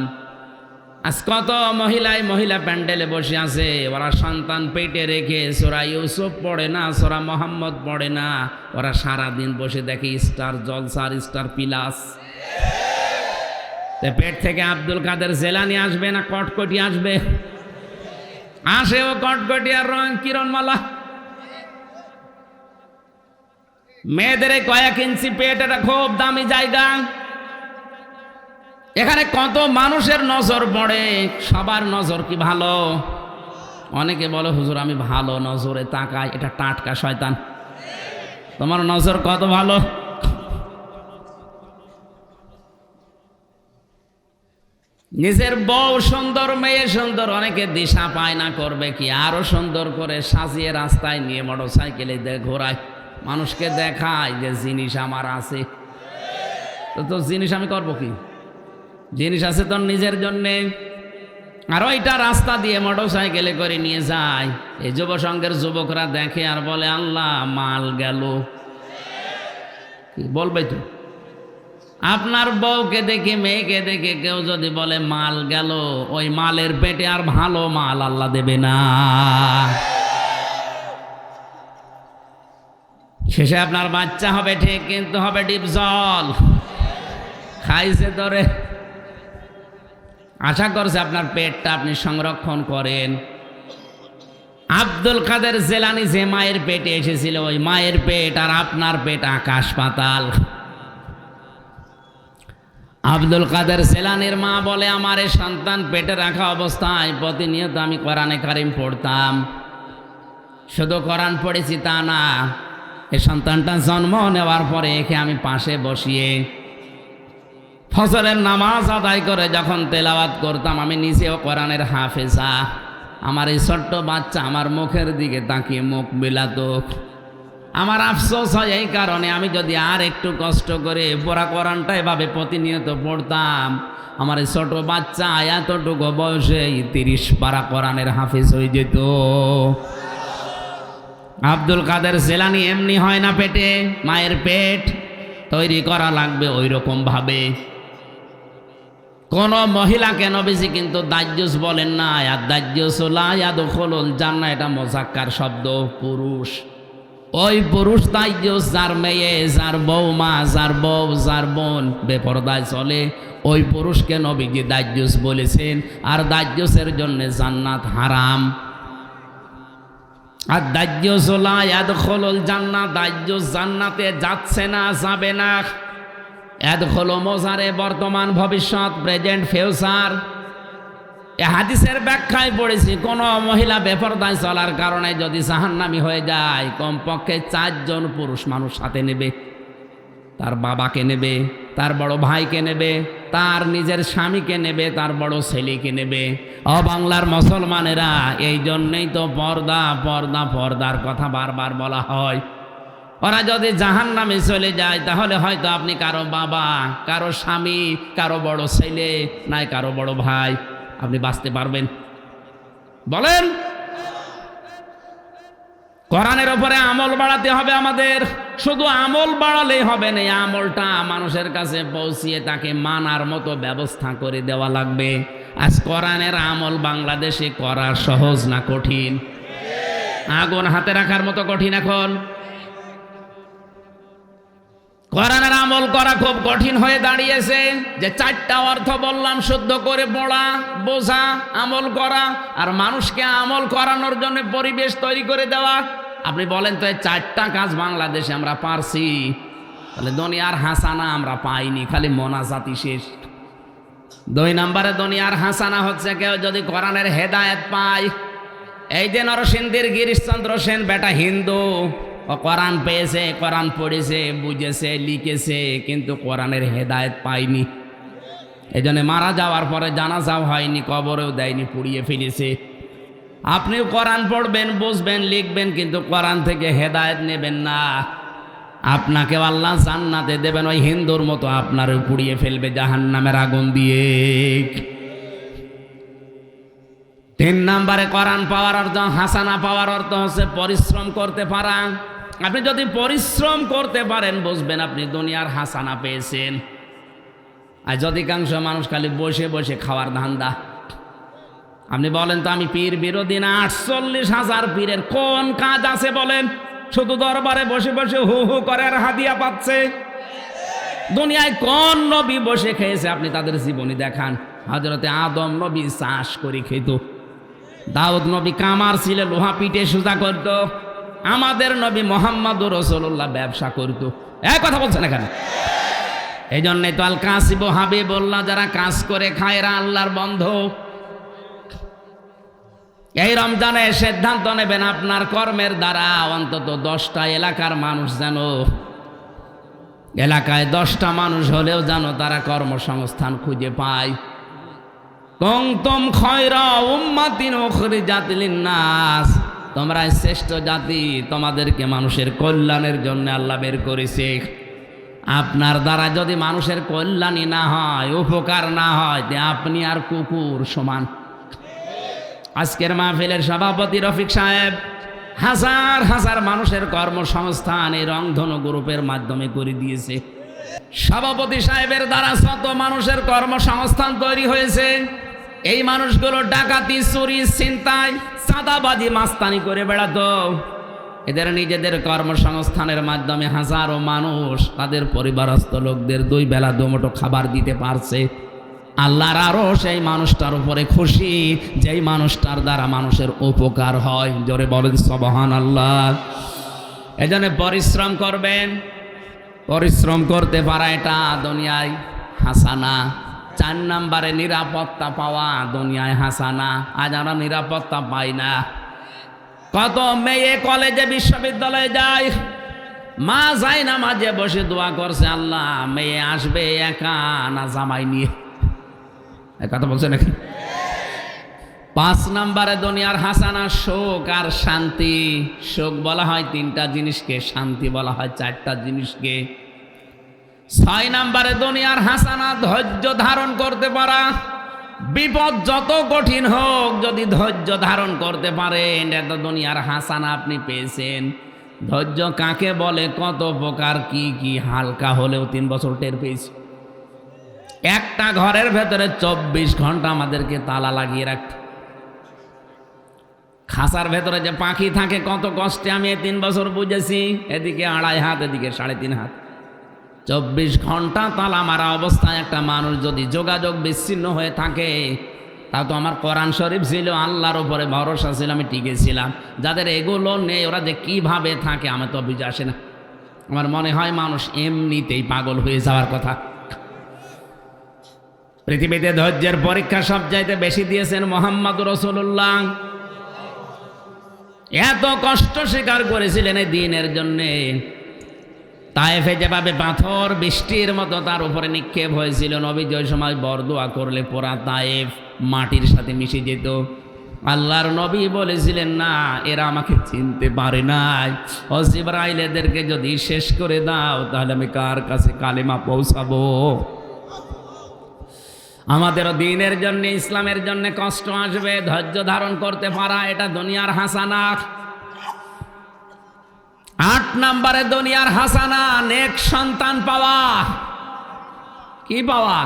আজ কত মহিলা প্যান্ডেলে বসে আছে, ওরা সন্তান পেটে রেখে সূরা ইউসুফ পড়ে না, সূরা মুহাম্মদ পড়ে না, ওরা সারাদিন বসে দেখে স্টার জলসার স্টার প্লাস। পেট থেকে আব্দুল কাদের জেলানি আসবে না কটকটি আসবে? আসে ও কটকটি আর রং কিরণমালা। মেয়েদের কয়েক ইঞ্চি পেট, এটা খুব দামি জায়গা। এখানে কত মানুষের নজর পড়ে, সবার নজর কি ভালো? অনেকে বলে হুজুর আমি ভালো নজরে তাকাই, এটা টাটকা শয়তান। তোমার নজর কত ভালো? নিজের বউ সুন্দর, মেয়ে সুন্দর, অনেকে দিশা পায় না করবে কি, আরো সুন্দর করে সাজিয়ে রাস্তায় নিয়ে মোটরসাইকেলে ঘোরায়, মানুষকে দেখায় যে জিনিস আমার আছে। তো জিনিস আমি করবো কি? জিনিস আছে তোর নিজের জন্যে। আর ওইটা রাস্তা দিয়ে মোটরসাইকেলে করে নিয়ে যায়, এই যুব সংঘের যুবকরা দেখে আর বলে আল্লাহ মাল গেল। বলবে তো, আপনার বউকে দেখে মেয়েকে দেখে কেউ যদি বলে মাল গেল, ওই মালের পেটে আর ভালো মাল আল্লাহ দেবে না। শেষে আপনার বাচ্চা হবে ঠিক, কিন্তু হবে ডিপ জল, খাইছে ধরে। আশা করছে আপনার পেটটা আপনি সংরক্ষণ করেন। আব্দুল কাদের জেলানি যে মায়ের পেটে এসেছিল, ওই মায়ের পেট আর আপনার পেট আকাশ পাতাল। আব্দুল কাদের জেলানির মা বলে আমার এই সন্তান পেটে রাখা অবস্থায় প্রতিনিয়ত আমি কোরআনে কারিম পড়তাম। শুধু কোরআন পড়েছি তা না, এই সন্তানটা জন্ম নেওয়ার পরে একে আমি পাশে বসিয়ে ফজরের নামাজ আদায় করে যখন তেলাওয়াত করতাম, আমি নিজেও কোরআনের হাফেজা। আমার এই ছোট্ট বাচ্চা আমার মুখের দিকে তাকিয়ে মুখ বিলাতো। আমার আফসোস হয় এই কারণে, আমি যদি আর একটু কষ্ট করে পড়া কোরআনটা এভাবে প্রতিনিয়ত পড়তাম, আমার এই ছোট বাচ্চা এতটুকু বয়সে 30 পারা কোরআনের হাফেজ হয়ে যেত। আব্দুল কাদের জেলানি এমনি হয় না, পেটে মায়ের পেট তৈরি করা লাগবে ওই রকম ভাবে। কোন মহিলাকে নবীজি কিন্তু দাজ্জুস বলেন না। আর দাজ্জুস লা ইয়াদখুলুল জান্নাহ, এটা মুযাক্কার শব্দ, পুরুষ। ওই পুরুষ দাজ্জুস যার মেয়ে, যার বৌমা, যার বউ, যার বোন বেপরদায় চলে, ওই পুরুষকে নবীজি দাজ্জুস বলেছেন। আর দাজ্জুসের জন্য জান্নাত হারাম। আর দাজ্জুস লা ইয়াদখুলুল জান্নাহ, দাজ্জুস জান্নাতে যাচ্ছে না, যাবে না। ইয়াদখুলু মোজারে বর্তমান ভবিষ্যৎ, প্রেজেন্ট ফিউচার। এ হাদিসের ব্যাখ্যায় পড়েছি, কোন মহিলা বেপরদায় চলার কারণে যদি জাহান্নামী হয়ে যায়, কমপক্ষে 4 জন পুরুষ মানুষ সাথে নেবে। তার বাবাকে নেবে, তার বড় ভাইকে নেবে, তার নিজের স্বামীকে নেবে, তার বড় ছেলেকে নেবে। ও বাংলার মুসলমানেরা, এই জন্যই তো পর্দা পর্দা পর্দার কথা বারবার বলা হয়। ওরা যদি জাহান্নামে চলে যায়, তাহলে হয়তো আপনি কারো বাবা, কারো স্বামী, কারো বড় ছেলে, নাই কারো বড় ভাই, আপনি বাঁচতে পারবেন? বলেন। কোরআনের উপরে আমল বাড়াতে হবে আমাদের। শুধু আমল বাড়ালেই হবে না, আমলটা মানুষের কাছে পৌঁছিয়ে তাকে মানার মতো ব্যবস্থা করে দেওয়া লাগবে। আজ কোরআনের আমল বাংলাদেশে করা সহজ না কঠিন? আগুন হাতে রাখার মতো কঠিন। এখন কোরআনের আমল করা খুব কঠিন হয়ে দাঁড়িয়েছে। যে 4টা অর্থ বললাম, শুদ্ধ করে পড়া, বোঝা, আমল করা, আর মানুষকে আমল করানোর জন্য পরিবেশ তৈরি করে দেওয়া। আপনি বলেন তো, এই 4টা কাজ বাংলাদেশে আমরা পারছি, তাহলে দুনিয়ার হাসানা আমরা পাইনি, খালি মোনাজাতি শেষ। 2 নম্বরে দুনিয়ার হাসানা হচ্ছে কেউ যদি কোরআনের হেদায়েত পায়। এই যে নরসিংদীর গিরিশচন্দ্র সেন, বেটা হিন্দু, ও কোরআন পেয়েছে, কোরআন পড়েছে, বুঝেছে, লিখেছে, কিন্তু কোরআনের হেদায়েত পায়নি। এই জন্য মারা যাওয়ার পরে জানাজাও হয়নি, কবরেও দেয়নি, পুড়িয়ে ফেলেছে। আপনিও কোরআন পড়বেন, বুঝবেন, লিখবেন, কিন্তু কোরআন থেকে হেদায়েত নেবেন না, আপনাকেও আল্লাহ জান্নাতে দেবেন ওই হিন্দুর মতো, আপনারও পুড়িয়ে ফেলবে জাহান্নামের আগুন দিয়ে। 3 নম্বরে কোরআন পাওয়ার অর্থ, হাসানা পাওয়ার অর্থ হচ্ছে পরিশ্রম করতে পারা। আপনি যদি পরিশ্রম করতে পারেন, বুঝবেন আপনি দুনিয়ার হাসানা পেয়েছেন। আর অধিকাংশ মানুষ খালি বসে বসে খাওয়ার ধান্দা। আপনি বলেন তো, আমি পীর বিরোধী না, 48,000 পীরের কোন কাজ আছে বলেন? শুধু দরবারে বসে বসে হু হু করে আর হাদিয়া পাচ্ছে। দুনিয়ায় কোন নবী বসে খেয়েছে? আপনি তাদের জীবনী দেখান। হযরতে আদম নবী চাষ করে খেত, দাউদ নবী কামার ছিল, লোহা পিটে সোজা করত, আমাদের নবী মুহাম্মদুর রাসূলুল্লাহ ব্যবসা করত। এই কথা বলছেন এখানে। এই জন্যই তো আল কাসিব হাবিবুল্লাহ, যারা কাজ করে খায় এরা আল্লাহর বন্ধু। এই রমজানে সিদ্ধান্ত নেবেন, আপনার কর্মের দ্বারা অন্তত 10টা এলাকার মানুষ যেন, এলাকায় 10টা মানুষ হলেও যেন তারা কর্মসংস্থান খুঁজে পায়। কুনতুম খায়রা উম্মাতিন উখরিজাত লিন-নাস, তোমরা শ্রেষ্ঠ জাতি, তোমাদেরকে মানুষের কল্যাণের জন্য আল্লাহ বের করেছে। আপনার দ্বারা যদি মানুষের কল্যাণই না হয়, উপকার না হয়, তে আপনি আর কুকুর সমান। আজকের মাহফিলের সভাপতি রফিক সাহেব হাজার হাজার মানুষের কর্মসংস্থান এই রংধনু গ্রুপের মাধ্যমে করে দিয়েছে। সভাপতি সাহেবের দ্বারা শত মানুষের কর্মসংস্থান তৈরি হয়েছে। এই মানুষগুলো ডাকাতি, চুরি, ছিনতাই, চাঁদাবাজি, মাস্তানি করে বেড়াতো। এদের নিজেদের কর্মসংস্থানের মাধ্যমে হাজারো মানুষ তাদের পরিবারস্থ লোকদের 2 বেলা 2 মুঠো খাবার দিতে পারছে। আল্লাহর আরো সেই মানুষটার উপরে খুশি, যেই মানুষটার দ্বারা মানুষের উপকার হয়। জোরে বলেন সুবহানাল্লাহ। এজন্য পরিশ্রম করবেন। পরিশ্রম করতে পারা এটা দুনিয়ায় হাসানা। 4 নম্বরে নিরাপত্তা পাওয়া দুনিয়ায় হাসানা। আজ আমরা নিরাপত্তা পাই না। কত মেয়ে কলেজে বিশ্ববিদ্যালয়ে যায়, মা যায় না, মাঝে বসে দোয়া করছে, আল্লাহ মেয়ে আসবে একা না জামাই নিয়ে। কথা বলছেন নাকি? 5 নম্বরে দুনিয়ার হাসানা সুখ আর শান্তি। সুখ বলা হয় 3টা জিনিসকে, শান্তি বলা হয় 4টা জিনিসকে। 6 নম্বরে দুনিয়ার হাসানা ধৈর্য ধারণ করতে পারা। বিপদ যত কঠিন হোক, যদি ধৈর্য ধারণ করতে পারেন, এটা দুনিয়ার হাসানা আপনি পেয়েছেন। ধৈর্য কাকে বলে, কত প্রকার, কি কি, হালকা হলেও 3 বছর টের পেয়েছি। একটা ঘরের ভেতরে 24 ঘন্টা আমাদেরকে তালা লাগিয়ে রাখত। খাঁচার ভেতরে যে পাখি থাকে কত কষ্টে আমি 3 বছর বুঝেছি। এদিকে 2.5 হাত, এদিকে 3.5 হাত, 24 ঘন্টা তালা মারা অবস্থায় একটা মানুষ যদি যোগাযোগ বিচ্ছিন্ন হয়ে থাকে, তা তো আমার কোরআন শরীফ ছিল, আল্লাহর উপরে ভরসা ছিল, আমি টিকেছিলাম। যাদের এগুলো নেই, ওরা যে কিভাবে থাকে আমার তো বুঝে আসে না। আমার মনে হয় মানুষ এমনিতেই পাগল হয়ে যাওয়ার কথা। পৃথিবীতে ধৈর্যের পরীক্ষা সবচাইতে বেশি দিয়েছেন মুহাম্মদ রাসূলুল্লাহ। এত কষ্ট স্বীকার করেছিলেন এই দ্বীনের জন্যে। তায়েফে যেভাবে পাথর বৃষ্টির মতো তার উপরে নিক্ষেপ হয়েছিল, নবীজি ওই সময় বরদোয়া করলে পুরা তায়েফ মাটির সাথে মিশে যেত। আল্লাহর নবী বলেছিলেন, না এরা আমাকে চিনতে পারে নাই, ও জিবরাইল এদেরকে যদি শেষ করে দাও তাহলে আমি কার কাছে কালেমা পৌঁছাবো। আমাদেরও দ্বীনের জন্য, ইসলামের জন্য কষ্ট আসবে, ধৈর্য ধারণ করতে পারা এটা দুনিয়ার হাসানা। 8 নম্বরে দুনিয়ার হাসানা নেক সন্তান পাওয়া। কি পাওয়া?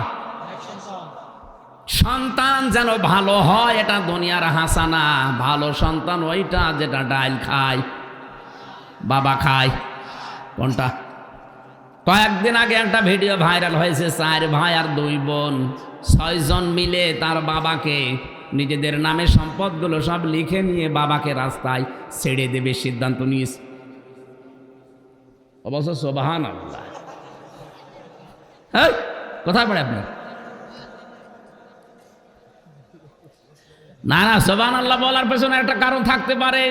সন্তান যেন ভালো হয়, এটা দুনিয়ার হাসানা। ভালো সন্তান ওইটা যেটা ডাল খায়, বাবা খায়। কোনটা? কয়েকদিন আগে একটা ভিডিও ভাইরাল হয়েছে, 4 ভাই আর 2 বোন, 6 জন মিলে তার বাবাকে নিজেদের নামে সম্পদগুলো সব লিখে নিয়ে বাবাকে রাস্তায় ছেড়ে দেবে সিদ্ধান্ত নিয়েছে। অবশ্য সুবহানাল্লাহ। এই কোথায় পড়ে আপনার? না না, সুবহানাল্লাহ বলার পেছনে একটা কারণ থাকতে পারে।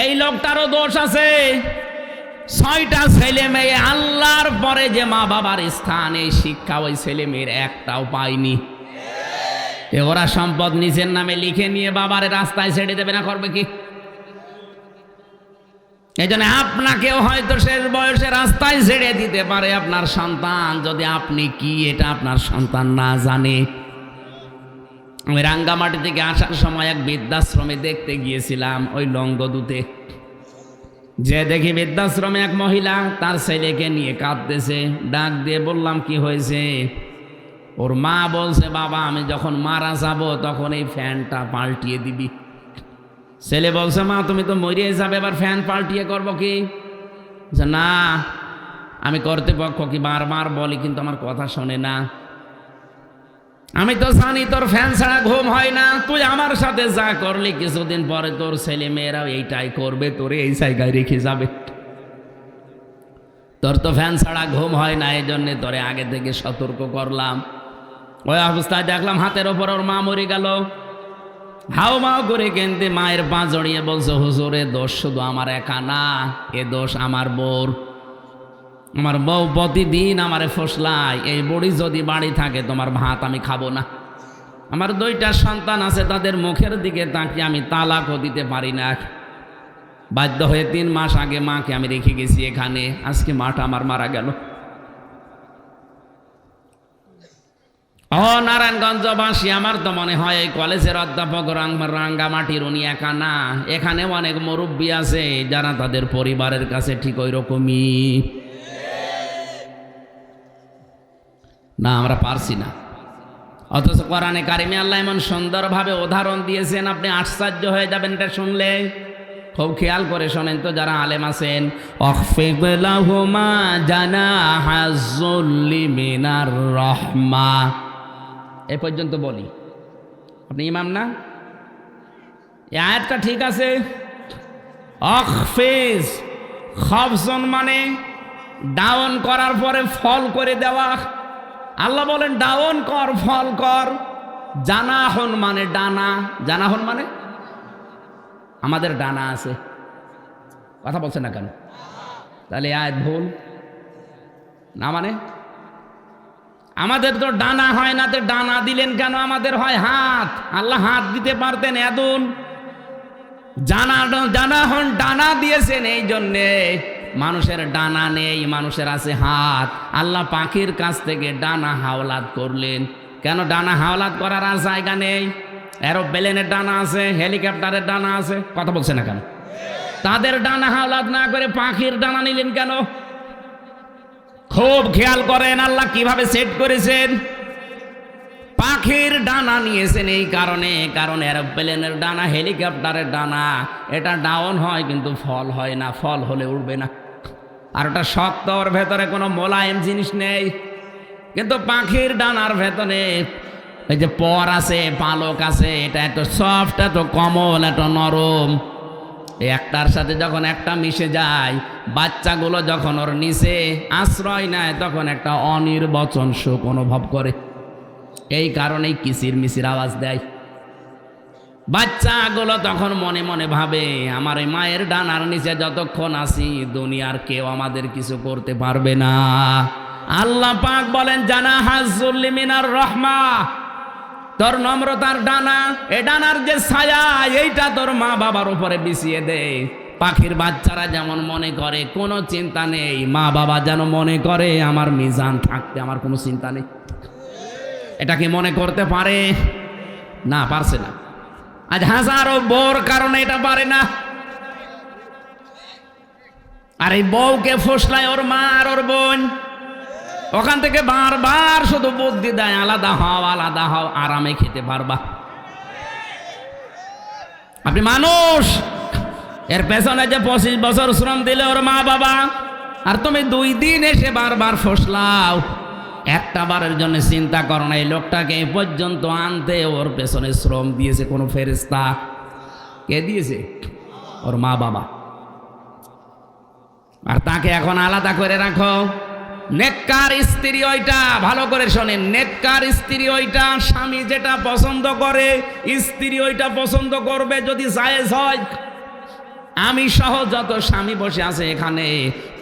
এই লোকটারও দোষ আছে। 6টা ছেলে মেয়ে, আল্লাহর পরে যে মা বাবার স্থান, এই শিক্ষা ওই ছেলে মেয়ের একটাও পায়নি। ওরা সম্পদ নিজের নামে লিখে নিয়ে বাবার রাস্তায় ছেড়ে দেবে না, করবে কি? এই জন্য আপনাকেও হয়তো শেষ বয়সে রাস্তায় ছেড়ে দিতে পারে আপনার সন্তান, যদি আপনি কি এটা আপনার সন্তান না জানে। আমি রাঙ্গামাটি থেকে আসার সময় এক বৃদ্ধাশ্রমে দেখতে গিয়েছিলাম, ওই লঙ্গদুতে। যে দেখি বৃদ্ধাশ্রমে এক মহিলা তার ছেলেকে নিয়ে কাঁদতেছে। ডাক দিয়ে বললাম, কি হয়েছে? ওর মা বলছে, বাবা আমি যখন মারা যাব তখন এই ফ্যানটা পাল্টিয়ে দিবি। ছেলে বলছে, মা তুমি তো মরিয়ে যাবে, এবার ফ্যান পাল্টিয়ে করবো কি? না, আমি কর্তৃপক্ষ কি বারবার বলি কিন্তু আমার কথা শোনে না। আমি তো জানি তোর ফ্যান ছাড়া ঘুম হয় না, তুই আমার সাথে যা করলি কিছুদিন পরে তোর ছেলে মেয়েরাও এইটাই করবে, তোরে এই জায়গায় রেখে যাবে। তোর তো ফ্যান ছাড়া ঘুম হয় না, এই জন্যে তোরে আগে থেকে সতর্ক করলাম। ওই অবস্থায় দেখলাম হাতের ওপর ওর মা মরে গেল। হাও মাও করে কেনতে মায়ের পা জড়িয়ে বলছে, হুজুর এ দোষ শুধু আমার একা না, এ দোষ আমার বউর। আমার বউ প্রতিদিন আমারে ফসলায়, এই বুড়ি যদি বাড়ি থাকে তোমার ভাত আমি খাবো না। আমার 2টা সন্তান আছে, তাদের মুখের দিকে তাকিয়ে আমি তালাকও দিতে পারি না। বাধ্য হয়ে 3 মাস আগে মাকে আমি রেখে গেছি এখানে। আজকে মাটা আমার মারা গেল। ও নারায়ণগঞ্জবাসী, আমার তো মনে হয় এই কলেজের অধ্যাপক রাঙ্গামাটির উনি একা না, এখানে অনেক মুরব্বী আছে যারা তাদের পরিবারের কাছে ঠিক ওই রকমই না। আমরা পারছি না, অথচ কোরআনে কারিমে আল্লাহ এমন সুন্দরভাবে উদাহরণ দিয়েছেন, আপনি আশ্চর্য হয়ে যাবেন এটা শুনলে। খুব খেয়াল করে শোনেন তো যারা আলেম আছেন। অখফিদ লাহুমা জানাহাজ যুল্লি মিনার রাহমা, এ পর্যন্ত বলি। আপনি ইমাম না? এই আয়াতটা ঠিক আছে। অখফিজ, খফজন মানে ডাউন করার পরে ফল করে দেওয়া। আল্লাহ বলেন ডাউন কর, ফল কর। জানাহন মানে ডানা। জানাহন মানে আমাদের ডানা আছে। কথা বলছে না কেন? তাহলে আয়াত ভুল না? মানে আমাদের তো ডানা হয় না, তো ডানা দিলেন কেন? আমাদের হয় হাত। আল্লাহ হাত দিতে পারতেন, এদুন জানা হন ডানা দিয়েছেন। এই জন্যে মানুষের ডানা নেই, মানুষের আছে হাত। আল্লাহ পাখির কাছ থেকে ডানা হাওলাত করলেন। কেন? ডানা হাওলাত করার আর জায়গা নেই। এরোপ্লেনের ডানা আছে, হেলিকপ্টারের ডানা আছে। কথা বলছে না কেন? তাদের ডানা হাওলাত না করে পাখির ডানা নিলেন কেন? খুব খেয়াল করেন আল্লাহ কিভাবে সেট করেছেন। পাখির ডানা নিয়েছেন এই কারণে, কারণ এরোপ্লেনের ডানা, হেলিকপ্টারের ডানা, এটা ডাউন হয় কিন্তু ফল হয় না। ফল হলে উড়বে না। আর ওটা শক্ত, ওর ভেতরে কোনো মোলায়েম জিনিস নেই। কিন্তু পাখির ডানার ভেতরে এই যে পর আছে, পালক আছে, এটা এত সফট, এত কোমল, এত নরম। একটার সাথে যখন একটা মিশে যায়, বাচ্চাগুলো যখন ওর নিচে আশ্রয় নেয় তখন একটা অনির্বচন সুখ অনুভব করে। এই কারণেই কিচির মিচির আওয়াজ দেয়। বাচ্চাগুলো তখন মনে মনে ভাবে, আমার এই মায়ের ডানার নিচে যতক্ষণ আছি দুনিয়ার কেউ আমাদের কিছু করতে পারবে না। আল্লাহ পাক বলেন, জানা হাজুল্লি মিনার রহমা, তোর নম্রতার ডানা, এ ডানার যে ছায়া এইটা তোর মা বাবার উপরে বিছিয়ে দে। পাখির বাচ্চারা যেমন মনে করে কোনো চিন্তা নেই, মা বাবা যেন মনে করে আমার মিজান থাকতে আমার কোনো চিন্তা নেই। এটা কি মনে করতে পারে? না, পারছে না। আজ হাজারো বউর কারণে এটা পারে না। আর এই বউকে ফুসলায় ওর মা আর ওর বোন, ওখান থেকে বারবার শুধু বুদ্ধি দেয়, আলাদা হও, আলাদা হও, আরামে খেতে পারবা। আপনি মানুষ, এর পেছনে যে 25 বছর শ্রম দিলে ওর মা বাবা, আর তুমি 2 দিন এসে বারবার ফুসলাও। একটা বারের জন্য চিন্তা করো না, এই লোকটাকে এ পর্যন্ত আনতে ওর পেছনে শ্রম দিয়েছে কোন ফেরেশতা? কে দিয়েছে? ওর মা বাবা। আর তাকে এখন আলাদা করে রাখো। নেককার স্ত্রী ওইটা, ভালো করে শোনেন, নেককার স্ত্রী ওইটা, স্বামী যেটা পছন্দ করে স্ত্রী ওইটা পছন্দ করবে যদি জায়েজ হয়। আমি সহ যত স্বামী বসে আছে এখানে,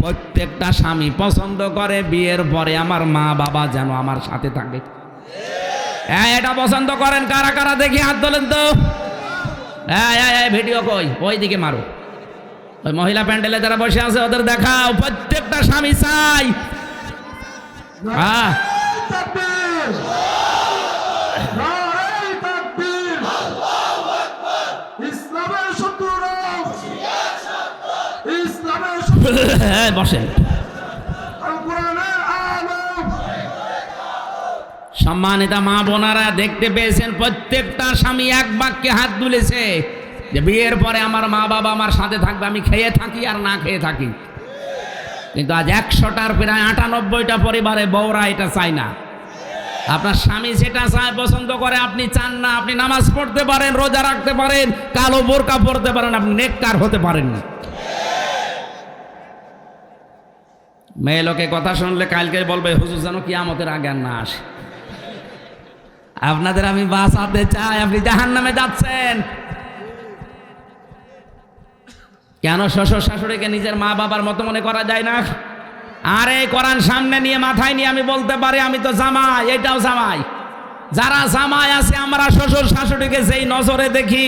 প্রত্যেকটা স্বামী পছন্দ করে বিয়ের পরে আমার মা বাবা যেন আমার সাথে থাকে। এটা পছন্দ করেন কারা কারা দেখি হাত তোলেন তো। ভিডিও কই, ওই দিকে মারো। ওই মহিলা প্যান্ডেলে যারা বসে আছে ওদের দেখাও, প্রত্যেকটা স্বামী চাই। বসেন। সম্মানিতা মা বোনারা, দেখতে পেয়েছেন প্রত্যেকটা স্বামী এক বাক্যে হাত তুলেছে যে বিয়ের পরে আমার মা বাবা আমার সাথে থাকবে, আমি খেয়ে থাকি আর না খেয়ে থাকি। কিন্তু আজ 100টার প্রায় 98টা পরিবারে বউরা এটা চায় না। আপনার স্বামী যেটা চায়, পছন্দ করে, আপনি চান না। আপনি নামাজ পড়তে পারেন, রোজা রাখতে পারেন, কালো বোরকা পড়তে পারেন, আপনি নেককার হতে পারেন না। মেয়ে লোকে কথা শুনলে কালকে বলবে, হুজুর যেন কিয়ামতের আগে আর না আসে। আপনাদের আমি বাঁচাতে চাই, আপনি জাহান্নামে যাচ্ছেন। কেন শ্বশুর শাশুড়িকে নিজের মা বাবার মতো মনে করা যায় না? আর এই কোরআন সামনে নিয়ে মাথায় নিয়ে আমি বলতে পারি আমি তো জামাই, এটাও জামাই। যারা জামাই আছে আমরা শ্বশুর শাশুড়িকে যেই নজরে দেখি,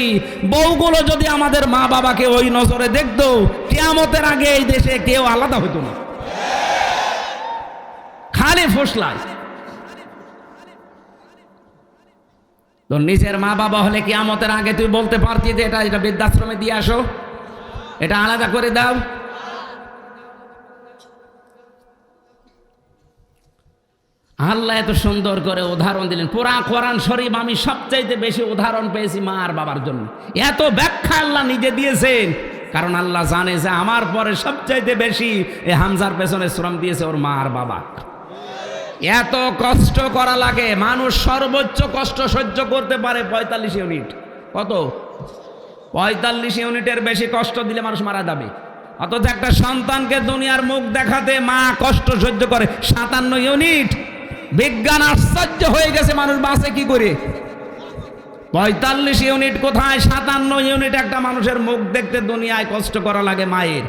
বউগুলো যদি আমাদের মা বাবাকে ওই নজরে দেখতো, কিয়ামতের আগে এই দেশে কেউ আলাদা হতো না। খালি ফুসলায়। তো নিজের মা বাবা হলে কিয়ামতের আগে তুই বলতে পারতি যে এটা বৃদ্ধাশ্রমে দিয়ে আসো, এটা আলাদা করে দাও। আল্লাহ এত সুন্দর করে উদাহরণ দিলেন। পুরা কোরআন শরীফ আমি সবচাইতে বেশি উদাহরণ পেয়েছি মা আর বাবার জন্য। এত ব্যাখ্যা আল্লাহ নিজে দিয়েছেন, কারণ আল্লাহ জানে যে আমার পরে সবচাইতে বেশি এই হামজার পেছনে শ্রম দিয়েছে ওর মা আর বাবা। এত কষ্ট করা লাগে, মানুষ সর্বোচ্চ কষ্ট সহ্য করতে পারে 45 ইউনিট। কত? 45 ইউনিটের বেশি কষ্ট দিলে মানুষ মারা যাবে। অথচ একটা সন্তানকে দুনিয়ার মুখ দেখাতে মা কষ্ট সহ্য করে 57 ইউনিট। বিজ্ঞান আশ্চর্য হয়ে গেছে, মানুষ বাঁচে কি করে? 45 ইউনিট কোথায়, 57 ইউনিট একটা মানুষের মুখ দেখতে দুনিয়ায় কষ্ট করা লাগে মায়ের।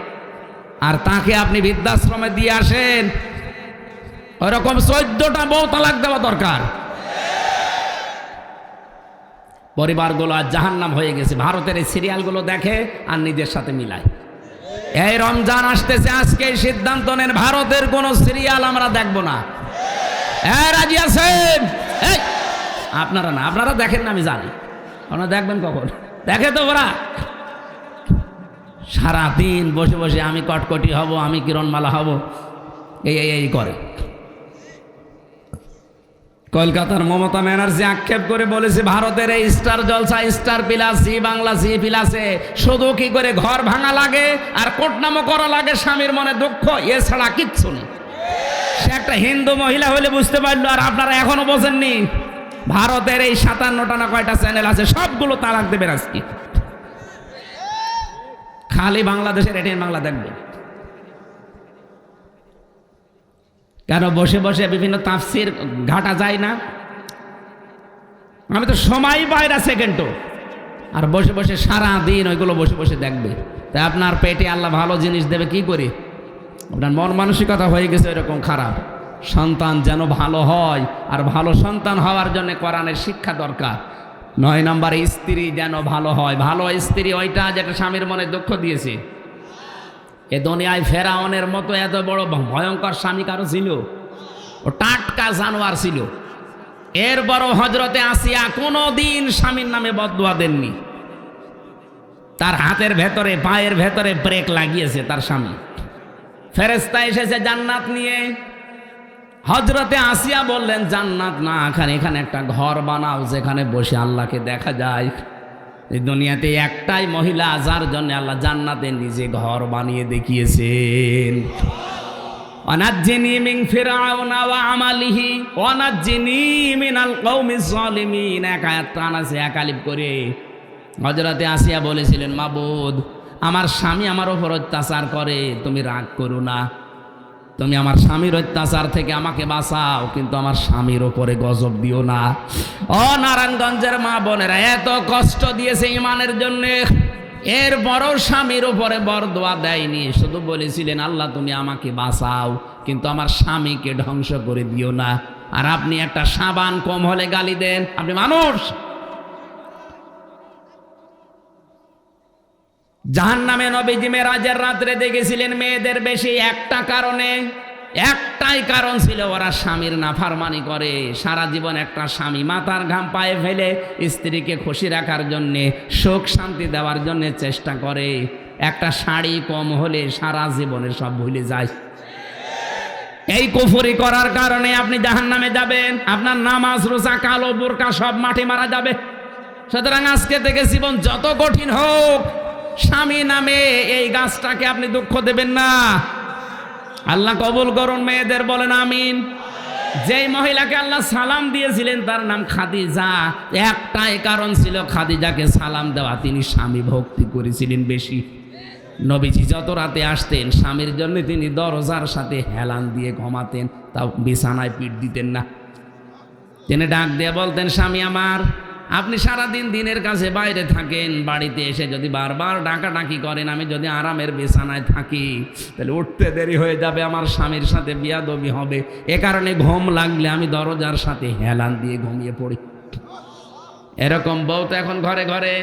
আর তাকে আপনি বৃদ্ধাশ্রমে দিয়ে আসেন, ওরকম 14টা বউ তালাক দেওয়া দরকার। পরিবারগুলো আজ জাহান্নাম হয়ে গেছে। ভারতের এই সিরিয়ালগুলো দেখে আর নিজের সাথে মিলায়। এই রমজান আসতেছে, আজকে সিদ্ধান্ত নেন ভারতের কোন সিরিয়াল আমরা দেখব না। রাজি আছেন? আপনারা না, আপনারা দেখেন না আমি জানি, আপনারা দেখবেন কখন? দেখে তো ওরা সারাদিন বসে বসে আমি কটকটি হব, আমি কিরণমালা হব, এই করে। কলকাতার মমতা ব্যানার্জি আক্ষেপ করে বলেছে ভারতের এই স্টার জলসা, স্টার প্লাস, জি বাংলা, জি প্লাসে শুধু কি করে ঘর ভাঙা লাগে আর কোটনামো করা লাগে, স্বামীর মনে দুঃখ, এছাড়া কিচ্ছু নেই। সে একটা হিন্দু মহিলা হলে বুঝতে পারলো, আর আপনারা এখনো বোঝেননি। ভারতের এই 57টা না কয়টা চ্যানেল আছে, সবগুলো তালাক দেবেন আজকে। খালি বাংলাদেশের এটিএন বাংলা দেখবেন। কেন বসে বসে বিভিন্ন তাফসির ঘাটা যায় না? আমি তো সময় বাইরা সেকেন্ডও, আর বসে বসে সারা দিন ওইগুলো বসে বসে দেখবে। তাই আপনার পেটে আল্লাহ ভালো জিনিস দেবে কি করে? আপনার মন মানসিকতা হয়ে গেছে এরকম খারাপ। সন্তান যেন ভালো হয়, আর ভালো সন্তান হওয়ার জন্য কোরআনের শিক্ষা দরকার। 9 নম্বরে স্ত্রী যেন ভালো হয়। ভালো স্ত্রী ওইটা যেটা স্বামীর মনে দুঃখ দিয়েছে। এ দুনিয়ায় ফেরাউনের মতো এত বড় ভয়ঙ্কর স্বামী কারো ছিল? ও টাটকা জানোয়ার ছিল। এর বড় হজরতে আসিয়া কোনোদিন স্বামীর নামে বদদুয়া দেননি। তার হাতের ভেতরে পায়ের ভেতরে ব্রেক লাগিয়েছে তার স্বামী। ফেরেশতা এসেছে জান্নাত নিয়ে। হজরতে আসিয়া বললেন, জান্নাত না, এখানে একটা ঘর বানাও যেখানে বসে আল্লাহকে দেখা যায়। এই দুনিয়াতে একটাই মহিলা যার জন্য আল্লাহ জান্নাতে নিজে ঘর বানিয়ে দেখিয়েছেন। ওয়ানাজ্জিনি মিন ফিরআউনা ওয়া আমালিহি ওয়ানাজ্জিনি মিনাল কওমিজ জালিমিন। এক আয়াত টান আছে একালিপ করে। হযরতে আসিয়া বলেছিলেন, মাবুদ, আমার স্বামী আমার উপর অত্যাচার করে, তুমি রাগ করো না, তুমি আমার স্বামীর অত্যাচার থেকে আমাকে বাঁচাও, কিন্তু আমার স্বামীর ওপরে গজব দিও না। ও নারায়ণগঞ্জের মা বোনেরা, এত কষ্ট দিয়েছে ইমানের জন্যে, এর বড় স্বামীর উপরে বরদোয়া দেয়নি, শুধু বলেছিলেন আল্লাহ তুমি আমাকে বাঁচাও, কিন্তু আমার স্বামীকে ধ্বংস করে দিও না। আর আপনি একটা সাবান কম হলে গালি দেন। আপনি মানুষ? জাহান্নামে নবীজি মেরাজের রাত্রে দেখেছিলেন মেয়েদের বেশি একটা কারণে, একটাই কারণ ছিল, ওরা স্বামীর নাফরমানি করে। সারা জীবন একটা স্বামী মাথার ঘাম পায়ে ফেলে স্ত্রীকে খুশি রাখার জন্যে, সুখ শান্তি দেওয়ার জন্য চেষ্টা করে। একটা শাড়ি কম হলে সারা জীবনের সব ভুলে যায়। এই কুফরি করার কারণে আপনি জাহান্নামে যাবেন। আপনার নামাজ রোজা কালো বোরকা সব মাটি মারা যাবে। সুতরাং আজকে থেকে জীবন যত কঠিন হোক, স্বামী নামে এই গাছটাকে আপনি দুঃখ দেবেন না। আল্লাহ কবুল করুন। মেয়েদের বলেন আমিন। যেই মহিলাকে আল্লাহ সালাম দিয়েছিলেন তার নাম খাদিজা। একটাই কারণ ছিল খাদিজাকে সালাম দেওয়া, তিনি স্বামী ভক্তি করেছিলেন বেশি। নবীজি যত রাতে আসতেন স্বামীর জন্য তিনি দরজার সাথে হেলান দিয়ে ঘুমাতেন, তাও বিছানায় পিঠ দিতেন না। তিনি ডাক দিয়ে বলতেন, স্বামী আমার, আপনি সারাদিন দিনের কাছে বাইরে থাকেন, বাড়িতে এসে যদি বারবার ডাকাডাকি করেন, আমি যদি আরামের বিছানায় থাকি তাহলে উঠতে দেরি হয়ে যাবে, আমার স্বামীর সাথে বিয়াদবি হবে। এ কারণে ঘুম লাগলে আমি দরজার সাথে হেলান দিয়ে ঘুমিয়ে পড়ি। এরকম বউ তো এখন ঘরে ঘরে।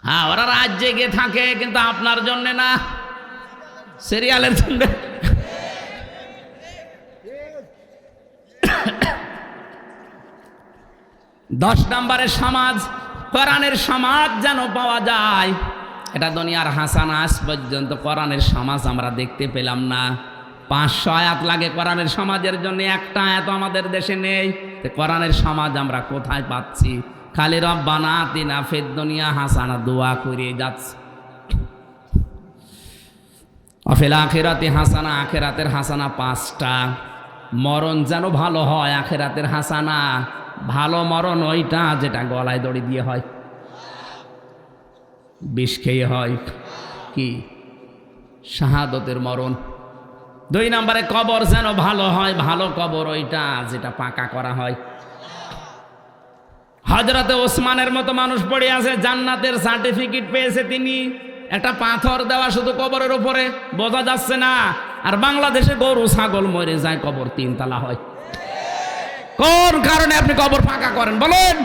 হ্যাঁ, ওরা রাত জেগে থাকে, কিন্তু আপনার জন্য না, সিরিয়ালের জন্য। 10 নম্বরে সমাজ, কোরআনের সমাজ যেন পাওয়া যায়। এটা দুনিয়ার হাসানা, আজ পর্যন্ত কোরআনের সমাজ আমরা দেখতে পেলাম না। 500 আয়াত লাগে কোরআনের সমাজের জন্য, একটা আয়াত আমাদের দেশে নেই। কোরআনের সমাজ আমরা কোথায় পাচ্ছি? খালি রব্বানা আতিনা ফিদ দুনিয়া হাসানা দোয়া করে যাচ্ছে। অফিল আখিরাতি হাসানা, আখিরাতের হাসানা 5টা। মরণ যেন ভালো হয়, আখিরাতের হাসানা। ভালো মরণ ওইটা যেটা গলায় দড়ি দিয়ে হয়, বিষ খেয়ে হয়, কি শাহাদতের মরণ। 2 নম্বরে কবর যেন ভালো হয়, ভালো কবর ওইটা যেটা পাকা করা হয়। হযরতে ওসমানের মতো মানুষ পড়ে আছে, জান্নাতের সার্টিফিকেট পেয়েছে তিনি। একটা পাথর দেওয়া শুধু কবরের উপরে, বোঝা যাচ্ছে না। আর বাংলাদেশে গরু ছাগল মরে যায়, কবর 3 তলা হয়। কোন কারণে আপনি কবর ফাঁকা করেন বলেন?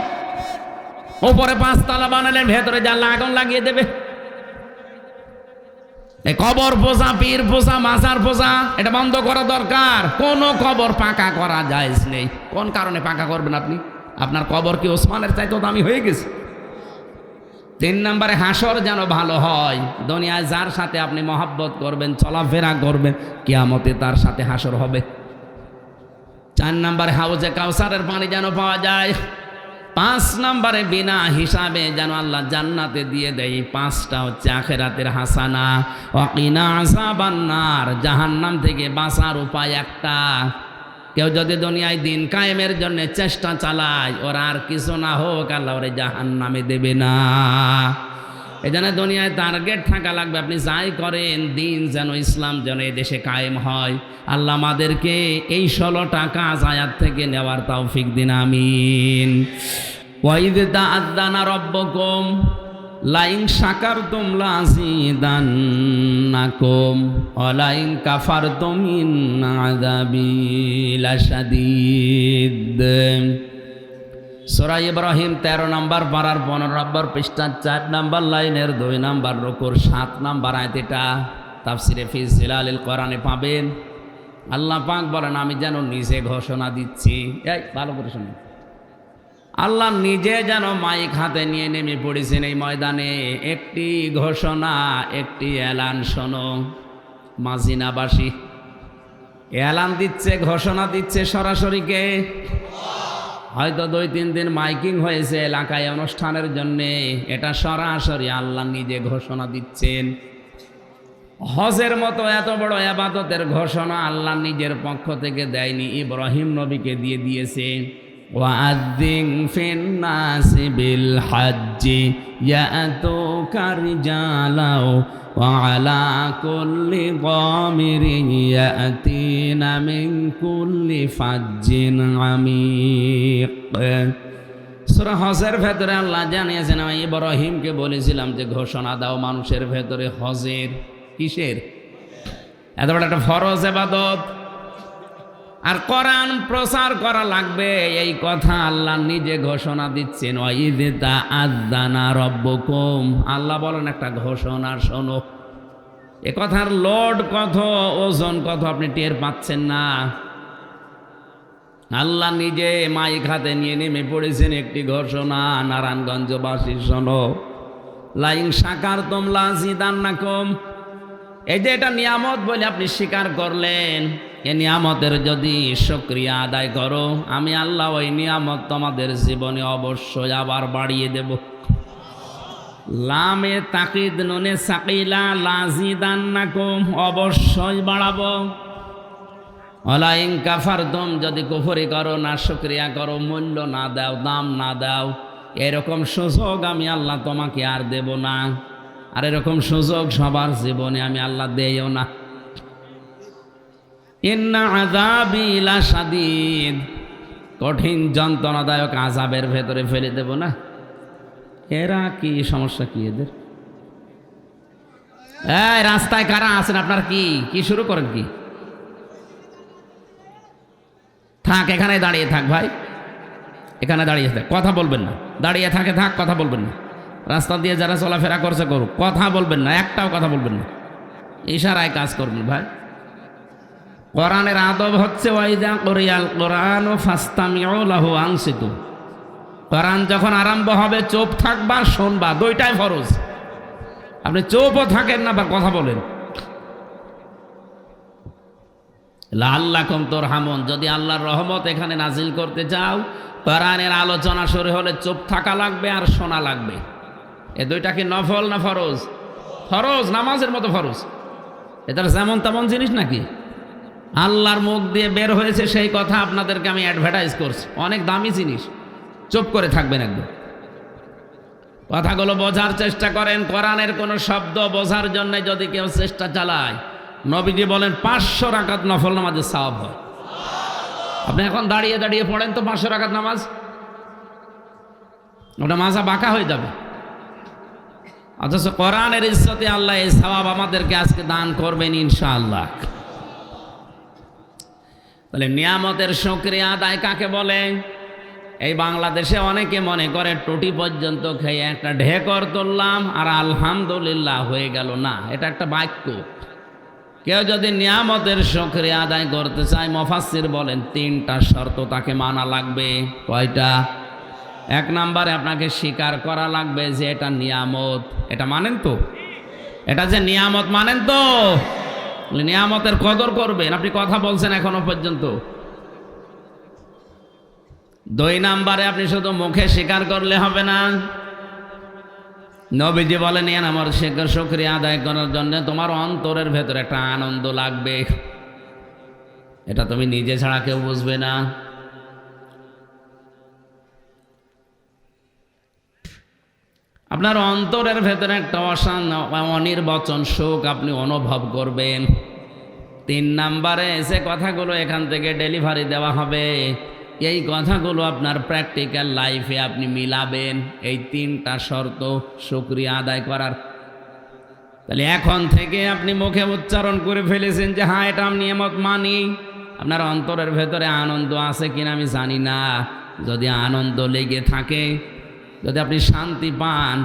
উপরে 5 তলা বানালেন, ভেতরে জানলা আগুন লাগিয়ে দেবে। এই কবর পূজা, পীর পূজা, মাজার পূজা, এটা বন্ধ করা দরকার। কোনো কবর পাকা করা জায়েজ নেই। কোন কারণে পাকা করবেন আপনি? আপনার কবর কি ওসমানের চাইতেও দামি হয়ে গেছে? 3 নম্বরে হাসর যেন ভালো হয়। দুনিয়ায় যার সাথে আপনি মহব্বত করবেন, চলাফেরা করবেন, কিয়ামতে তার সাথে হাসর হবে। 4 নম্বরে হাউজে কাউসারের পানি যেন পাওয়া যায়। 5 নম্বরে বিনা হিসাবে যেন আল্লাহ জান্নাতে দিয়ে দেয়। 5টা হচ্ছে আখিরাতের হাসানা। ওয়াকিনা আযাবান নার, জাহান্নাম থেকে বাঁচার উপায় একটা। কেউ যদি দুনিয়ায় দিন কায়েমের জন্য চেষ্টা চালায়, ওর আর কিছু না হোক আল্লাহ ওরে জাহান্নামে দেবে না। এই জন্য দুনিয়ায় টার্গেট থাকা লাগবে। আপনি যাই করেন, দিন যেন, ইসলাম যেন এই দেশে কায়েম হয়। আল্লাহ আমাদেরকে এই 16টা কাজ আয়াত থেকে নেওয়ার তৌফিক দিন, আমিন। ওয়াইদ তাআযানা রাব্বুকুম লাইন শাকারতুম লাযিদান্নাকুম ওয়া লাইন কাফারতুম ইন্না আযাবি লাশাদীদ। সূরা ইব্রাহিম 13 নম্বর পারার 15 নম্বর পৃষ্ঠা 4 নম্বর লাইনের 2 নম্বর রুকুর 7 নম্বর আয়াত। এটা তাফসিরে ফি জিলালিল কোরআনে পাবেন। আল্লাহ পাক বলেন, আমি যেন নিজে ঘোষণা দিচ্ছি। এই ভালো করে শুনুন, আল্লাহ নিজে যেন মাইক হাতে নিয়ে নেমে পড়েছেন এই ময়দানে। একটি ঘোষণা, একটি এলান শোনো। মাজিনাবাসী এলান দিচ্ছে, ঘোষণা দিচ্ছে সরাসরি কে? হয়তো 2-3 দিন মাইকিং হয়েছে এলাকায় অনুষ্ঠানের জন্যে, এটা সরাসরি আল্লাহ নিজে ঘোষণা দিচ্ছেন। হজের মতো এত বড় ইবাদতের ঘোষণা আল্লাহ নিজের পক্ষ থেকে দেয়নি, ইব্রাহিম নবীকে দিয়ে দিয়েছে। ওয়াআযিন ফিন-নাসি বিল হাজ্জি ইয়াতুকা রিজালাও ওয়া আলা কুল্লি দামিরিন ইয়াতিনা মিন কুল্লি ফাজ্জিন আমিক। সূরা হজের ভেতরে আল্লাহ জানিয়েছেন, আমি ইব্রাহিমকে বলেছিলাম যে ঘোষণা দাও মানুষের ভেতরে হজের। কিসের? এত বড় একটা ফরজ ইবাদত, আর কোরআন প্রচার করা লাগবে, এই কথা আল্লাহ নিজে ঘোষণা দিচ্ছেন। ওয়াইদ তাআযানা রাব্বুকুম, আল্লাহ বলেন একটা ঘোষণা শোনো। এ কথার লোড কত, ওজন কত আপনি টের পাচ্ছেন না। আল্লাহ নিজে মাইক হাতে নিয়ে নেমে পড়েছেন একটি ঘোষণা। নারায়ণগঞ্জবাসী শোনো, লাইন শাকারতুম লাযিদান্নাকুম। এই যে এটা নিয়ামত বলে আপনি স্বীকার করলেন, এ নিয়ামতের যদি শুকরিয়া আদায় করো, আমি আল্লাহ ওই নিয়ামত তোমাদের জীবনে অবশ্যই আবার বাড়িয়ে দেব। লামে তাকিদ নুনে সাকিলা লাযিদান্নাকুম, অবশ্যই বাড়াবো। ওয়ালাইন কাফারতুম, যদি কুফরি করো, না শুকরিয়া করো, মূল্য না দাও, দাম না দাও, এরকম সুযোগ আমি আল্লাহ তোমাকে আর দেব না। আর এরকম সুযোগ সবার জীবনে আমি আল্লাহ দেইও না। ইন্না আযাবি লাশাদীদ, কঠিন যন্ত্রণাদায়ক আযাবের ভেতরে ফেলে দেব না। এরা কি সমস্যা কি এদের? এই রাস্তায় কারা আছেন আপনার? কি শুরু করেন? কি থাক, এখানে দাঁড়িয়ে থাক ভাই, এখানে দাঁড়িয়ে থাক, কথা বলবেন না। দাঁড়িয়ে থাকে থাক, কথা বলবেন না। রাস্তা দিয়ে যারা চলাফেরা করছে করুক, কথা বলবেন না, একটাও কথা বলবেন না, ইশারায় কাজ করবেন ভাই। কোরআনের আদব হচ্ছে ওয়াইদা কুরিয়াল কুরআনু ফাসতামিউ লাহু আনসিতু। কোরআন যখন আরম্ভ হবে চুপ থাকবা, শুনবা, দুইটাই ফরজ। আপনি চুপও থাকেন না বা কথা বলেন। লাআল্লাকুম তুরহামুন, যদি আল্লাহর রহমত এখানে নাজিল করতে চাও, কোরআনের আলোচনা শুরু হলে চুপ থাকা লাগবে আর শোনা লাগবে। এ দুইটা কি নফল না ফরজ? ফরজ, নামাজের মতো ফরজ। এটা যেমন তেমন জিনিস নাকি? আল্লাহর মুখ দিয়ে বের হয়েছে সেই কথা আপনাদেরকে আমি অ্যাডভার্টাইজ করছি, অনেক দামি জিনিস। চুপ করে থাকবেন একদম, কথাগুলো বোঝার চেষ্টা করেন। কোরআনের কোনো শব্দ বোঝার জন্য যদি কেউ চেষ্টা চালায়, নবীজি বলেন 500 রাকাত নফল নামাজের সওয়াব হয়। আপনি এখন দাঁড়িয়ে দাঁড়িয়ে পড়েন তো 500 রাকাত নামাজ, ওটা মাজা বাঁকা হয়ে যাবে। অথচ কোরআনের ইজ্জতে আল্লাহ এই সওয়াব আমাদেরকে আজকে দান করবেন ইনশাআল্লাহ। তাহলে নিয়ামতের শুকরিয়া আদায় কাকে বলে? এই বাংলাদেশে অনেকে মনে করে টুটি পর্যন্ত খেয়ে একটা ঢেকর তুললাম আর আলহামদুলিল্লাহ হয়ে গেল। না, এটা একটা বাক্য। কেউ যদি নিয়ামতের শুকরিয়া আদায় করতে চায়, মুফাসসির বলেন 3টা শর্ত তাকে মানা লাগবে। কয়টা? 1 নম্বরে আপনাকে স্বীকার করা লাগবে যে এটা নিয়ামত। এটা মানেন তো? এটা যে নিয়ামত মানেন তো? নিয়ামতের কদর করবেন। আপনি কথা বলছেন এখনো পর্যন্ত। 2 নম্বরে আপনি শুধু মুখে স্বীকার করলে হবে না। নবীজি বলেন আমার শুকরিয়া আদায় করার জন্য তোমার অন্তরের ভেতরে একটা আনন্দ লাগবে, এটা তুমি নিজে ছাড়া কেউ বুঝবে না। আপনার অন্তরের ভেতরে একটা অনির্বচন শোক আপনি অনুভব করবেন। 3 নম্বরে এসে কথাগুলো এখান থেকে ডেলিভারি দেওয়া হবে। এই কথাগুলো আপনার প্র্যাকটিক্যাল লাইফে আপনি মিলাবেন। এই 3টা শর্ত শুকরিয়া আদায় করার। তাহলে এখন থেকে আপনি মুখে উচ্চারণ করে ফেলেছেন যে হ্যাঁ এটা আমি নিয়ামত মানি। আপনার অন্তরের ভেতরে আনন্দ আছে কিনা আমি জানি না। যদি আনন্দ লেগে থাকে, যদি আপনি শান্তি পান,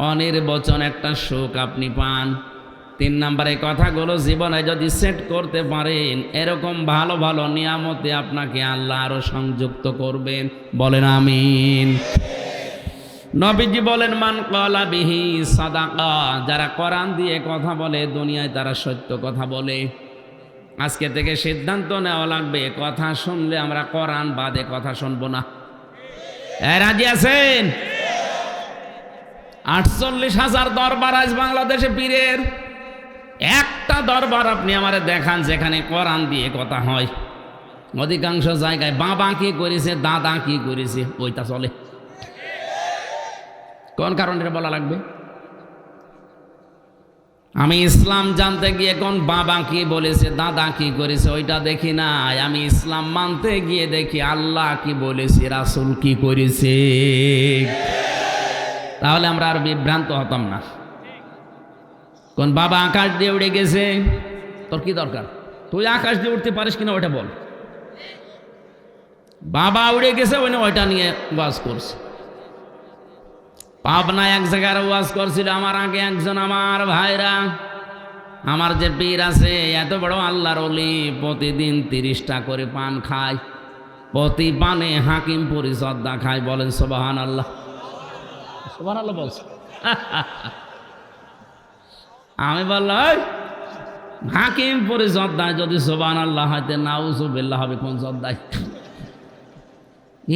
অনির্বচন একটা সুখ আপনি পান, 3 নম্বরে কথাগুলো জীবনে যদি সেট করতে পারেন, এরকম ভালো ভালো নিয়ামতে আপনাকে আল্লাহ আরো সংযুক্ত করবেন। বলেন আমিন। নবীজি বলেন মান ক্বালা বিহি সাদাকা, যারা কোরআন দিয়ে কথা বলে দুনিয়ায় তারা সত্য কথা বলে। আজকে থেকে সিদ্ধান্ত নেওয়া লাগবে, কথা শুনলে আমরা কোরআন বাদে কথা শুনবো না। রাজি আছেন? 48,000 দরবার আজ বাংলাদেশে পীরের। একটা দরবার আপনি আমারে দেখান যেখানে কোরআন দিয়ে কথা হয়। অধিকাংশ জায়গায় বাবা কি করেছে, দাদা কি করেছে, ওইটা চলে। কোন কারণে বলা লাগবে? আমি ইসলাম জানতে গিয়ে কোন বাবা কি বলেছে, দাদা কি করেছে ওইটা দেখি না। আমি ইসলাম মানতে গিয়ে দেখি আল্লাহ কি বলেছে, রাসূল কি করেছে। তাহলে আমরা আর বিভ্রান্ত হতাম না। কোন বাবা আকাশ দিয়ে উড়ে গেছে, তোর কি দরকার? তুই আকাশ দিয়ে উঠতে পারিস কিনা ওইটা বল। বাবা উড়ে গেছে ওইটা নিয়ে ওয়াজ করছে। পাবনায় এক জায়গায় ওয়াজ করছিল আমার আগে একজন আমার ভাইরা। আমার যে পীর আছে এত বড় আল্লাহর ওলি, প্রতিদিন 30টা করে পান খায়, প্রতি পানে হাকিম পরিচর্যা খায়। বলেন সুবহানাল্লাহ। সুবহানাল্লাহ বলছে। আমি বললাম হাকিম পরিচর্যায় যদি সুবহানাল্লাহ হইতে নাউজুবিল্লাহ হবে কোন চর্যায়?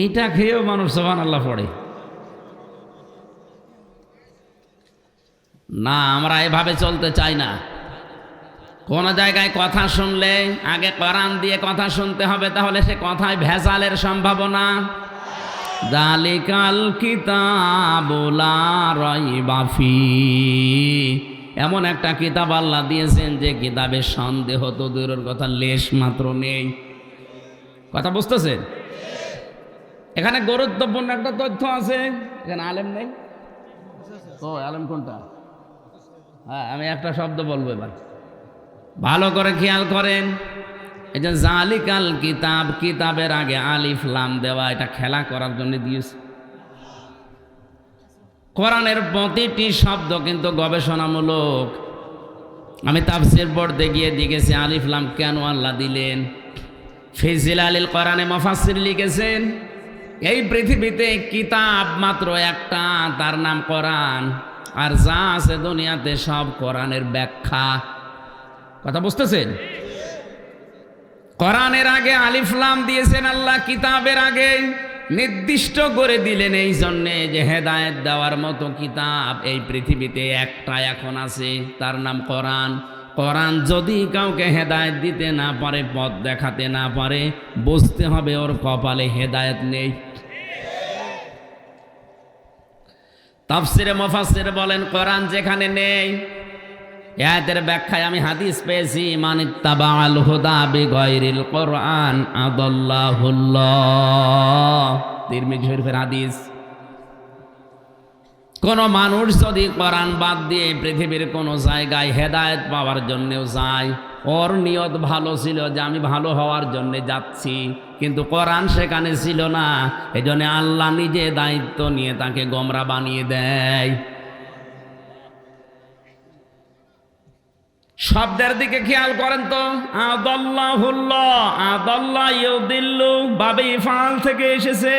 এইটা খেয়েও মানুষ সুবহানাল্লাহ পড়ে না। আমরা এভাবে চলতে চাই না। কোন জায়গায় কথা শুনলে আগে কোরআন দিয়ে কথা শুনতে হবে, তাহলে সে কথায় ভেজালের সম্ভাবনা। যালিকাল কিতাবু লা রাইবা ফীহি, এমন একটা কিতাব আল্লাহ দিয়েছেন যে কিতাবে সন্দেহ তো দূরের কথা লেশ মাত্র নেই। কথা বুঝতেছেন? এখানে গুরুত্বপূর্ণ একটা তথ্য আছে। এখানে আলেম নেই তো? আলেম কোনটা? হ্যাঁ, আমি একটা শব্দ বলবো এবার, ভালো করে খেয়াল করেন। এই যে জালিকাল কিতাব, কিতাবের আগে আলিফ লাম দেওয়া, এটা খেলা করার জন্য দিয়েছে। কোরআনের প্রতিটি শব্দ কিন্তু গবেষণামূলক। আমি তাফসীর পড়তে গিয়ে দেখেছি আলিফ লাম কেন আল্লাহ দিলেন। ফিজিল আলিল কোরআনে মুফাসসির লিখেছেন এই পৃথিবীতে কিতাব মাত্র একটা, তার নাম কোরআন। আর যা আছে দুনিয়াতে সব কোরআনের ব্যাখ্যা। কথা বুঝতেছেন? কোরআনের আগে আলিফ লাম দিয়েছেন আল্লাহ, কিতাবের আগে নির্দিষ্ট করে দিলেন এই জন্যে যে হেদায়েত দেওয়ার মতো কিতাব এই পৃথিবীতে একটা এখন আছে, তার নাম কোরআন। কোরআন যদি কাউকে হেদায়েত দিতে না পারে, পথ দেখাতে না পারে, বুঝতে হবে ওর কপালে হেদায়েত নেই। তাফসীরে মুফাসসির বলেন কোরআন যেখানে নেই, আয়াতের ব্যাখ্যায় আমি হাদিস পেয়েছি, মানিত্তাবাআল হুদা বিগাইরিল কোরআন আদাল্লাহুল্লাহ। তিরমিজি শরীফের হাদিস। কোন মানুষ যদি কোরআন বাদ দিয়ে পৃথিবীর কোন জায়গায় হেদায়েত পাওয়ার জন্যও যায়, ওর নিয়ত ভালো ছিল যে আমি ভালো হওয়ার জন্য যাচ্ছি, কিন্তু কোরআন সেখানে ছিল না, এজন্য আল্লাহ নিজে দায়িত্ব নিয়ে তাকে গোমরা বানিয়ে দেয়। শব্দের দিকে খেয়াল করেন তো, আদাল্লাহুল্লাহ, আদাল্লাহ ইউদিল্লু বাবে ইফআল থেকে এসেছে।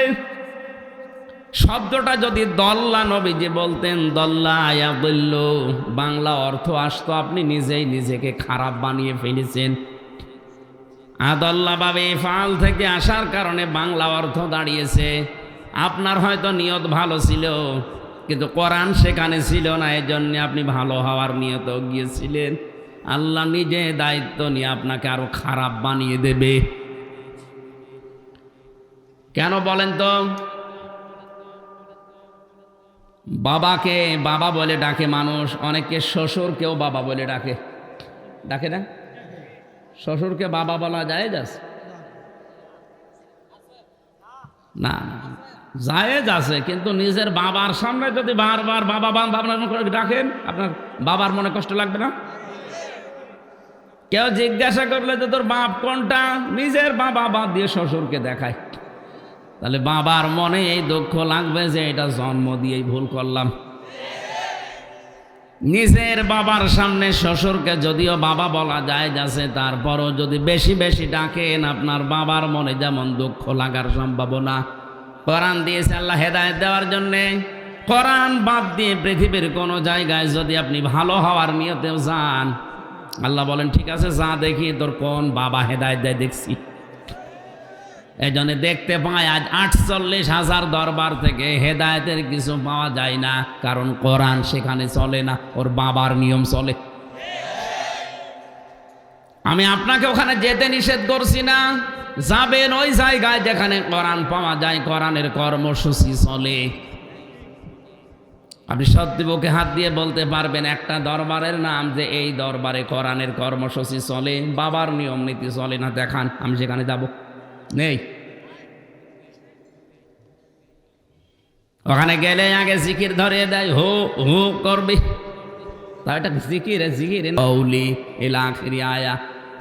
শব্দটা যদি দল্লা নবীজি বলতেন দল্লা ইয়াদিল্লু, বাংলা অর্থ আসতো আপনি নিজেই নিজেকে খারাপ বানিয়ে ফেলেছেন। আদাল্লা বাবে ইফআল থেকে আসার কারণে বাংলা অর্থ দাঁড়িয়েছে আপনার হয়তো নিয়ত ভালো ছিল, কিন্তু কোরআন সেখানে ছিল না, এজন্য আপনি ভালো হওয়ার নিয়ত গিয়েছিলেন। আল্লাহ নিজে দায়িত্ব নিয়ে আপনাকে আরো খারাপ বানিয়ে দেবে। কেন বলেন তো? বাবাকে বাবা বলে ডাকে মানুষ, অনেকে শ্বশুরকেও বাবা বলে ডাকে, ডাকে না? শ্বশুরকে বাবা বলা যায় না? জায়েজ আছে, কিন্তু নিজের বাবার সামনে যদি বারবার বাবা বাবা করে ডাকেন, আপনার বাবার মনে কষ্ট লাগবে না? কেউ জিজ্ঞাসা করলে যে তোর বাপ কোনটা, নিজের বাবা বাদ দিয়ে শ্বশুরকে দেখায়, তাহলে বাবার মনে এই দুঃখ লাগবে যে এটা জন্ম দিয়েই ভুল করলাম। নিজের বাবার সামনে শ্বশুরকে যদিও বাবা বলা যায় যাচ্ছে, তারপরও যদি বেশি বেশি ডাকেন, আপনার বাবার মনে যেমন দুঃখ লাগার সম্ভাবনা। কোরআন দিয়েছে আল্লাহ হেদায়েত দেওয়ার জন্যে। কোরআন বাদ দিয়ে পৃথিবীর কোনো জায়গায় যদি আপনি ভালো হওয়ার নিয়তেও যান, আল্লাহ বলেন ঠিক আছে যা, দেখি তোর কোন বাবা হেদায়েত দেয় দেখছি। এই জন্য দেখতে পাই আজ 48,000 দরবার থেকে হেদায়েতের কিছু পাওয়া যায় না, কারণ কোরআন সেখানে চলে না, ওর বাবার নিয়ম চলে। আমি আপনাকে ওখানে যেতে নিষেধ করছি না, যাবেন ওই জায়গায় যেখানে কোরআন পাওয়া যায়, কোরআনের কর্মসূচি চলে। আপনি সত্যি বুকে হাত দিয়ে বলতে পারবেন একটা দরবারের নাম যে এই দরবারে কোরআনের কর্মসূচি চলে, বাবার নিয়ম নীতি চলে না? দেখান, আমি সেখানে যাব। নেই। ওখানে গেলে আগে জিকির ধরিয়ে দেয়, হু হু করবি, তাই এটা জিকির জিকির কওলি ইলা আখিরি আয়া।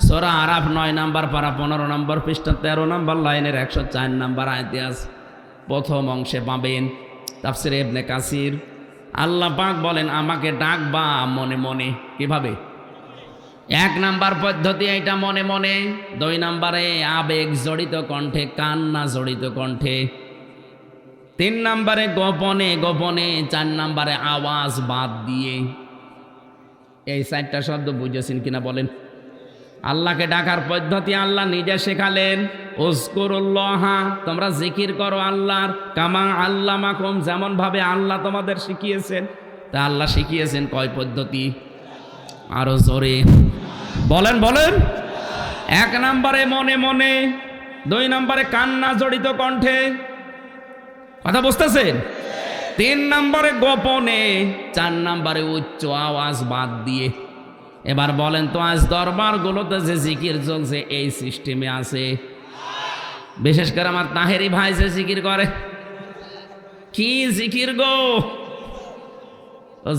সূরা আরাফ 9 নম্বর পারা 15 নম্বর পৃষ্ঠা 13 নম্বর লাইনের 104 নম্বর আয়াতে আছে, প্রথম অংশে পাবেন। তাফসীরে ইবনে কাসির। আল্লাহ পাক বলেন আমাকে ডাকবা মনে মনে। কিভাবে? 1 নাম্বার পদ্ধতি এটা মনে মনে, 2 নম্বরে আবেগ জড়িত কণ্ঠে, কান্না জড়িত কণ্ঠে, 3 নম্বরে গোপনে গোপনে, 4 নম্বরে আওয়াজ বাদ দিয়ে। এই 4টা শব্দ বুঝেছেন কিনা বলেন? আল্লাহকে ডাকার পদ্ধতি আল্লাহ নিজে শেখালেন, উযকুরুল্লাহা, তোমরা জিকির করো আল্লাহর, কামা আল্লামাকুম, যেমন ভাবে আল্লাহ তোমাদের শিখিয়েছেন। তা আল্লাহ শিখিয়েছেন কয় পদ্ধতি? আরো জোরে বলেন বলেন। 1 নম্বরে মনে মনে, 2 নম্বরে কান্না জড়িত কণ্ঠে, কথা বুঝতেছেন? 3 নম্বরে গোপনে, 4 নম্বরে উচ্চ আওয়াজ বাদ দিয়ে। এবার বলেন তো আজ দরবারগুলোতে যে জিকির চলছে এই সিস্টেমে আছে? বিশেষ করে আমার তাহেরি ভাই যে জিকির করে, কি জিকির গো!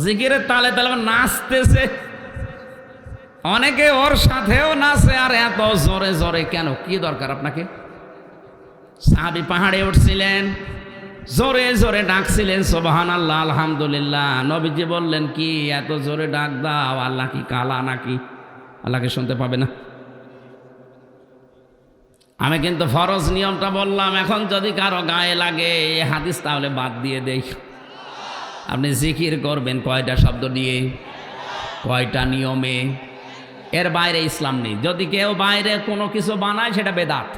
জিকিরের তালে তালে নাচতেছে, অনেকে ওর সাথেও নাচে, আর এত জোরে জোরে কেন? কি দরকার আপনাকে? সাহাবী পাহাড়ে উঠছিলেন, জোরে জোরে ডাকছিলেন সুবহানাল্লাহ আলহামদুলিল্লাহ। নবীজি বললেন কি এত জোরে ডাক দাও, আল্লাহ কি কালা নাকি? আল্লাহকে শুনতে পাবে না? আমি কিন্তু ফরজ নিয়মটা বললাম, এখন যদি কারো গায়ে লাগে হাদিস তাহলে বাদ দিয়ে দেই। আপনি জিকির করবেন কয়টা শব্দ দিয়ে, কয়টা নিয়মে, এর বাইরে ইসলাম নেই। যদি কেউ বাইরে কোনো কিছু বানায় সেটা বেদাত।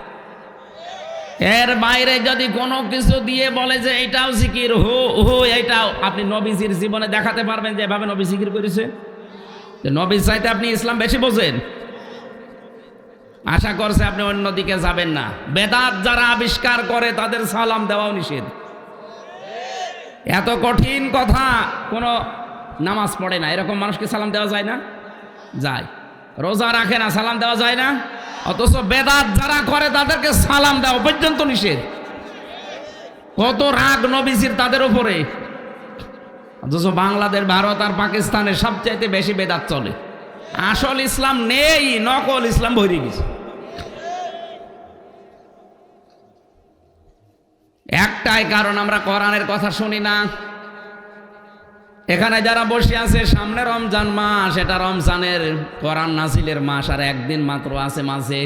এর বাইরে যদি কোনো কিছু দিয়ে বলে যে এটাও জিকির, হু হু এটাও, আপনি নবীজির জীবনে দেখাতে পারবেন যে এভাবে নবী জিকির করেছে? নবীর চাইতে আপনি ইসলাম বেশি বোঝেন, আশা করছে আপনি অন্যদিকে যাবেন না। বেদাত যারা আবিষ্কার করে তাদের সালাম দেওয়াও নিষেধ। এত কঠিন কথা, কোনো নামাজ পড়ে না এরকম মানুষকে সালাম দেওয়া যায় না? যায়। রোজা রাখে না, সালাম দেওয়া যায় না? অথচ বেদাত যারা করে তাদেরকে সালাম দেওয়া পর্যন্ত নিষেধ। কত রাগ নবীজির তাদের উপরে, অথচ বাংলাদেশ, ভারত আর পাকিস্তানে সবচাইতে বেশি বেদাত চলে। আসল ইসলাম নেই, নকল ইসলাম ভরে গেছে। একটাই কারণ, আমরা কোরআনের কথা শুনি না। এখানে যারা বসে আছে, সামনে রমজান মাস, এটা রমজানের কোরআন নাজিলের মাস, আর একদিন মাত্র আছে মাঝে।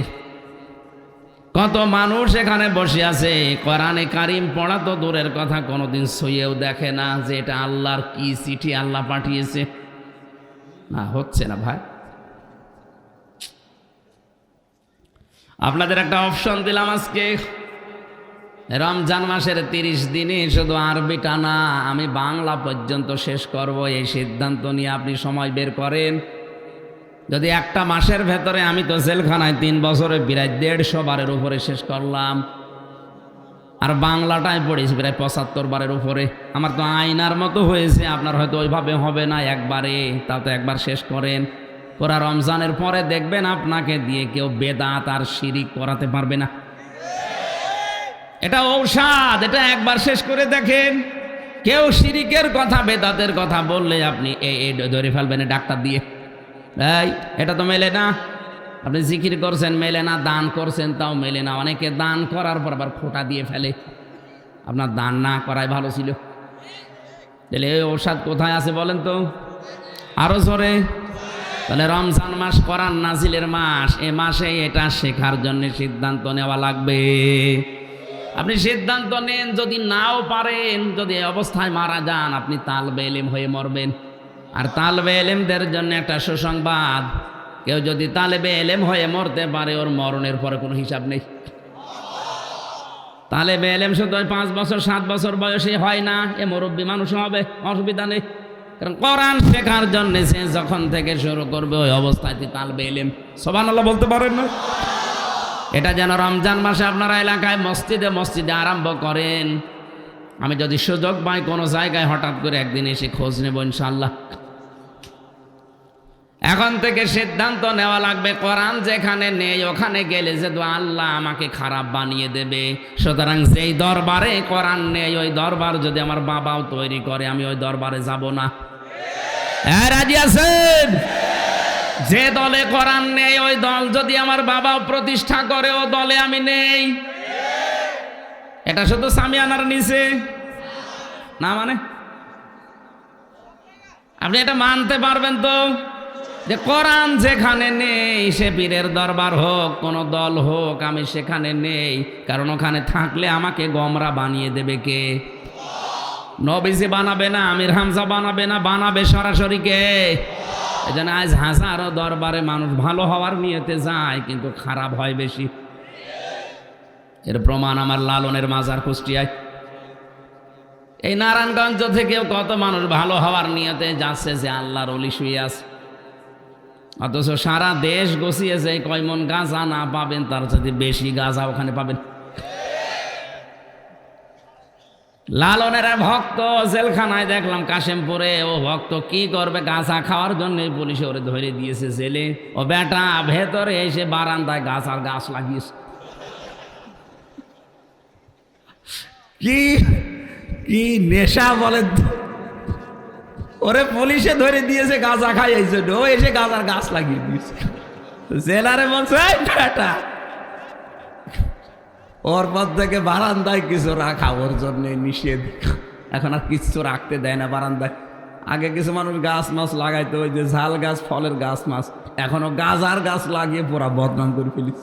কত মানুষ এখানে বসে আছে, কোরআনে কারিম পড়া তো দূরের কথা, কোনোদিন ছুঁয়েও দেখে না যে এটা আল্লাহর কি চিঠি আল্লাহ পাঠিয়েছে। না, হচ্ছে না ভাই। আপনাদের একটা অপশন দিলাম আজকে, রমজান মাসের 30 দিনে শুধু আরবিটা না, আমি বাংলা পর্যন্ত শেষ করব, এই সিদ্ধান্ত নিয়ে আপনি সময় বের করেন। যদি একটা মাসের ভেতরে, আমি তো জেলখানায় 3 বছরে প্রায় 150 বারের উপরে শেষ করলাম, আর বাংলাটায় পড়েছি প্রায় 75 বারের উপরে। আমার তো আয়নার মতো হয়েছে, আপনার হয়তো ওইভাবে হবে না একবারে, তাও তো একবার শেষ করেন। পুরা রমজানের পরে দেখবেন আপনাকে দিয়ে কেউ বেদাত আর শিরিক করাতে পারবে না। এটা ঔষধ, এটা একবার শেষ করে দেখেন। কেউ শিরিকের কথা বেদাতের কথা বললে আপনি এই ধরে ফেলবেন ডাক্তার দিয়ে। এই এটা তো মেলে না, আপনি জিকির করছেন মেলে না, দান করছেন তাও মেলে না। অনেকে দান করার পর আবার খোঁটা দিয়ে ফেলে। আপনার দান না করাই ভালো ছিল। তাহলে এই ঔষধ কোথায় আছে বলেন তো, আরো জোরে। তাহলে রমজান মাস কোরআন নাজিলের মাস, এ মাসে এটা শেখার জন্য সিদ্ধান্ত নেওয়া লাগবে। আপনি সিদ্ধান্ত নেন, যদি নাও পারেন, যদি এই অবস্থায় মারা যান, আপনি তালবে ইলম হয়ে মরবেন। আর তালবে ইলমদের জন্য একটা সুসংবাদ, কেউ যদি তালেবে ইলম হয়ে মরতে পারে, ওর মরণের পরে কোনো হিসাব নেই। তালেবে ইলম শুধু 5 বছর 7 বছর বয়সে হয় না, এ মুরব্বী মানুষ হবে, অসুবিধা নেই। কারণ কোরআন শেখার জন্য সে যখন থেকে শুরু করবে ওই অবস্থায় তালবে ইলম। সুবহানাল্লাহ বলতে পারেন না? এটা যেন রমজান মাসে আপনারা এলাকায় মসজিদে মসজিদে আরম্ভ করেন। আমি যদি সুযোগ পাই কোনো জায়গায় হঠাৎ করে একদিন এসে খোঁজ নেব ইনশাআল্লাহ। এখন থেকে সিদ্ধান্ত নেওয়া লাগবে, কোরআন যেখানে নেই ওখানে গেলে যে আল্লাহ আমাকে খারাপ বানিয়ে দেবে। সুতরাং যেই দরবারে কোরআন নেই, ওই দরবার যদি আমার বাবাও তৈরি করে, আমি ওই দরবারে যাব না। রাজি আছেন? যে দলে কোরআন নেই, ওই দল যদি আমার বাবাও প্রতিষ্ঠা করে, ও দলে আমি নেই। এটা শুধু সামিয়ানার নিচে না, মানে আপনি এটা মানতে পারবেন তো, যে কোরআন যেখানে নেই, সে পীরের দরবার হোক, কোন দল হোক, আমি সেখানে নেই। কারণ ওখানে থাকলে আমাকে গমরা বানিয়ে দেবে কে? নবীজি বানাবে না, আমির হামজা বানাবে না, বানাবে সরাসরি কে? এই জন্য আজ হাজারো দরবারে মানুষ ভালো হওয়ার নিয়তে যায়, কিন্তু খারাপ হয় বেশি। এর প্রমাণ আমার লালনের মাজার কুষ্টিয়ায়। এই নারায়ণগঞ্জ থেকেও কত মানুষ ভালো হওয়ার নিয়তে যাচ্ছে, যে আল্লাহর ওলি শুয়ে আছে। অথচ সারা দেশ গছিয়েছে, কয় মন গাঁজা না পাবেন, তার সাথে বেশি গাঁজা ওখানে পাবেন। লালনের ভক্ত জেলখানায় দেখলাম কাশেমপুরে, ও ভক্ত কি করবে, গাঁজা খাওয়ার জন্য পুলিশে ওরে ধরে দিয়েছে জেলে। ও বেটা ভেতরে এসে বারান্দায় গাছ আর গাছ লাগিয়েছে। কি কি নেশা বলেন তো! ওরে পুলিশে ধরে দিয়েছে গাঁজা খাই, এই জন্য ও এসে গাঁজার গাছ লাগিয়ে দিয়েছে। জেলারে বলছে বেটা, ওর পর থেকে বারান্দায় কিছু রাখা ওর জন্য নিষেধ। এখন আর কিছু রাখতে দেয় না বারান্দায়। আগে কিছু মানুষ গাছ মাছ লাগাইতো, ওই যে ঝাল গাছ, ফলের গাছ মাছ, এখনো গাজার গাছ লাগিয়ে পুরা বদনাম করে ফেলিস।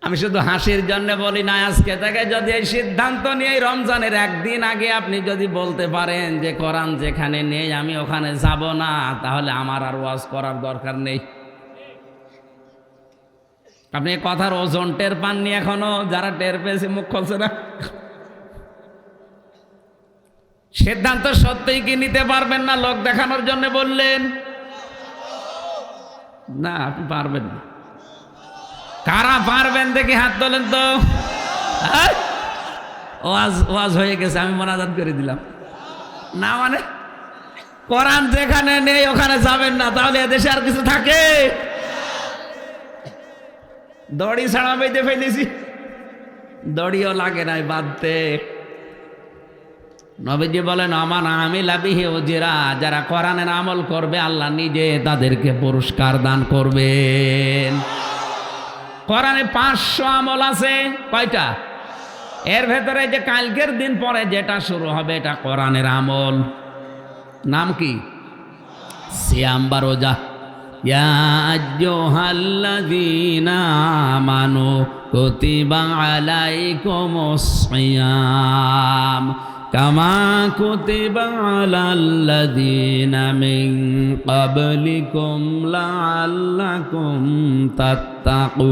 আমি শুধু হাসির জন্য বলি না, আজকে থেকে যদি এই সিদ্ধান্ত নিয়ে রমজানের একদিন আগে আপনি যদি বলতে পারেন যে কোরআন যেখানে নেই আমি ওখানে যাব না, তাহলে আমার আর ওয়াজ করার দরকার নেই। আপনি কথার ওজন টের পাননি এখনো? যারা টের পেয়েছে মুখ খুলছে না। সিদ্ধান্ত সত্যিই কি নিতে পারবেন না? লোক দেখানোর জন্য বললেন না, আপনি পারবেন না। কারা পারবেন দেখি হাত তোলেন তো। ওয়াজ ওয়াজ হয়ে গেছে, আমি মোনাজাত করে দিলাম না। মানে কোরআন যেখানে নেই ওখানে যাবেন না, তাহলে এদেশে আর কিছু থাকে? দড়ি ছাড়া বেঁধে ফেলেছি, দড়িও লাগে নাই বাঁধতে। নবীজি বলেন আমান আমিলা বিহি উজরা, যারা কোরআনের আমল করবে আল্লাহ নিজে তাদেরকে পুরস্কার দান করবেন। কোরআনে 500 আমল আছে, কয়টা? এর ভেতরে যে কালকের দিন পরে যেটা শুরু হবে এটা কোরআনের আমল। নাম কি? সিয়াম বা রোজা। ইয়া আইয়ুহাল্লাযীনা আমানু কুতিবা আলাইকুমুস সিয়াম কামা কুতিবা আলাল্লাযীনা মিন ক্বাবলিকুম লাআল্লাকুম তাত্তাকুন।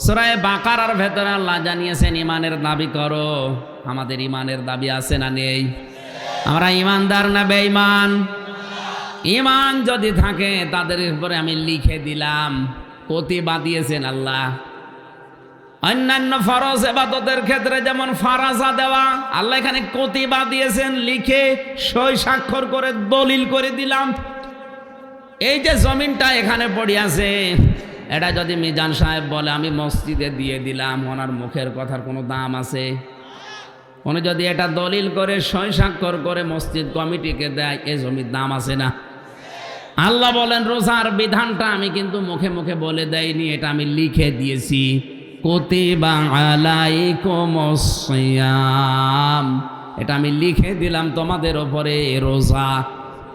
সূরা বাকারার ভেতরে আল্লাহ জানিয়েছেন ইমানের দাবি করো। আমাদের ইমানের দাবি আছে না নেই? আমরা ইমানদার না বেঈমান? ইমান যদি থাকে তাদের উপরে আমি লিখে দিলাম কতিবা দিয়েছেন আল্লাহ। অন্যান্য ফরজ ইবাদতের ক্ষেত্রে যেমন ফারাজা দেওয়া, আল্লাহ এখানে কতিবা দিয়েছেন, লিখে সই স্বাক্ষর করে দলিল করে দিলাম। এই যে জমিনটা এখানে পড়ে আছে, এটা যদি মিজান সাহেব বলে আমি মসজিদে দিয়ে দিলাম, ওনার মুখের কথার কোনো দাম আছে? উনি যদি এটা দলিল করে সই স্বাক্ষর করে মসজিদ কমিটিকে দেয়, এই জমির দাম আছে না? আল্লাহ বলেন রোজার বিধানটা আমি কিন্তু মুখে মুখে বলে দেয়নি, এটা আমি লিখে দিয়েছি। কুতিবা আলাইকুমুস সিয়াম, এটা আমি লিখে দিলাম তোমাদের উপরে রোজা।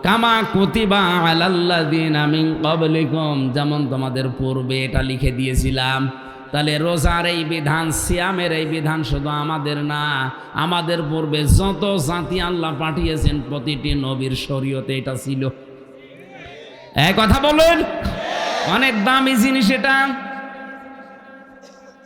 কামা কুতিবা আলাল্লাযিনা মিন ক্বাবলিকুম, যেমন তোমাদের পূর্বে এটা লিখে দিয়েছিলাম। তাহলে রোজার এই বিধান, সিয়ামের এই বিধান শুধু আমাদের না, আমাদের পূর্বে যত জাতি আল্লাহ পাঠিয়েছেন প্রতিটি নবীর শরীয়তে এটা ছিল। এক কথা বলুন, অনেক দামি জিনিস এটা।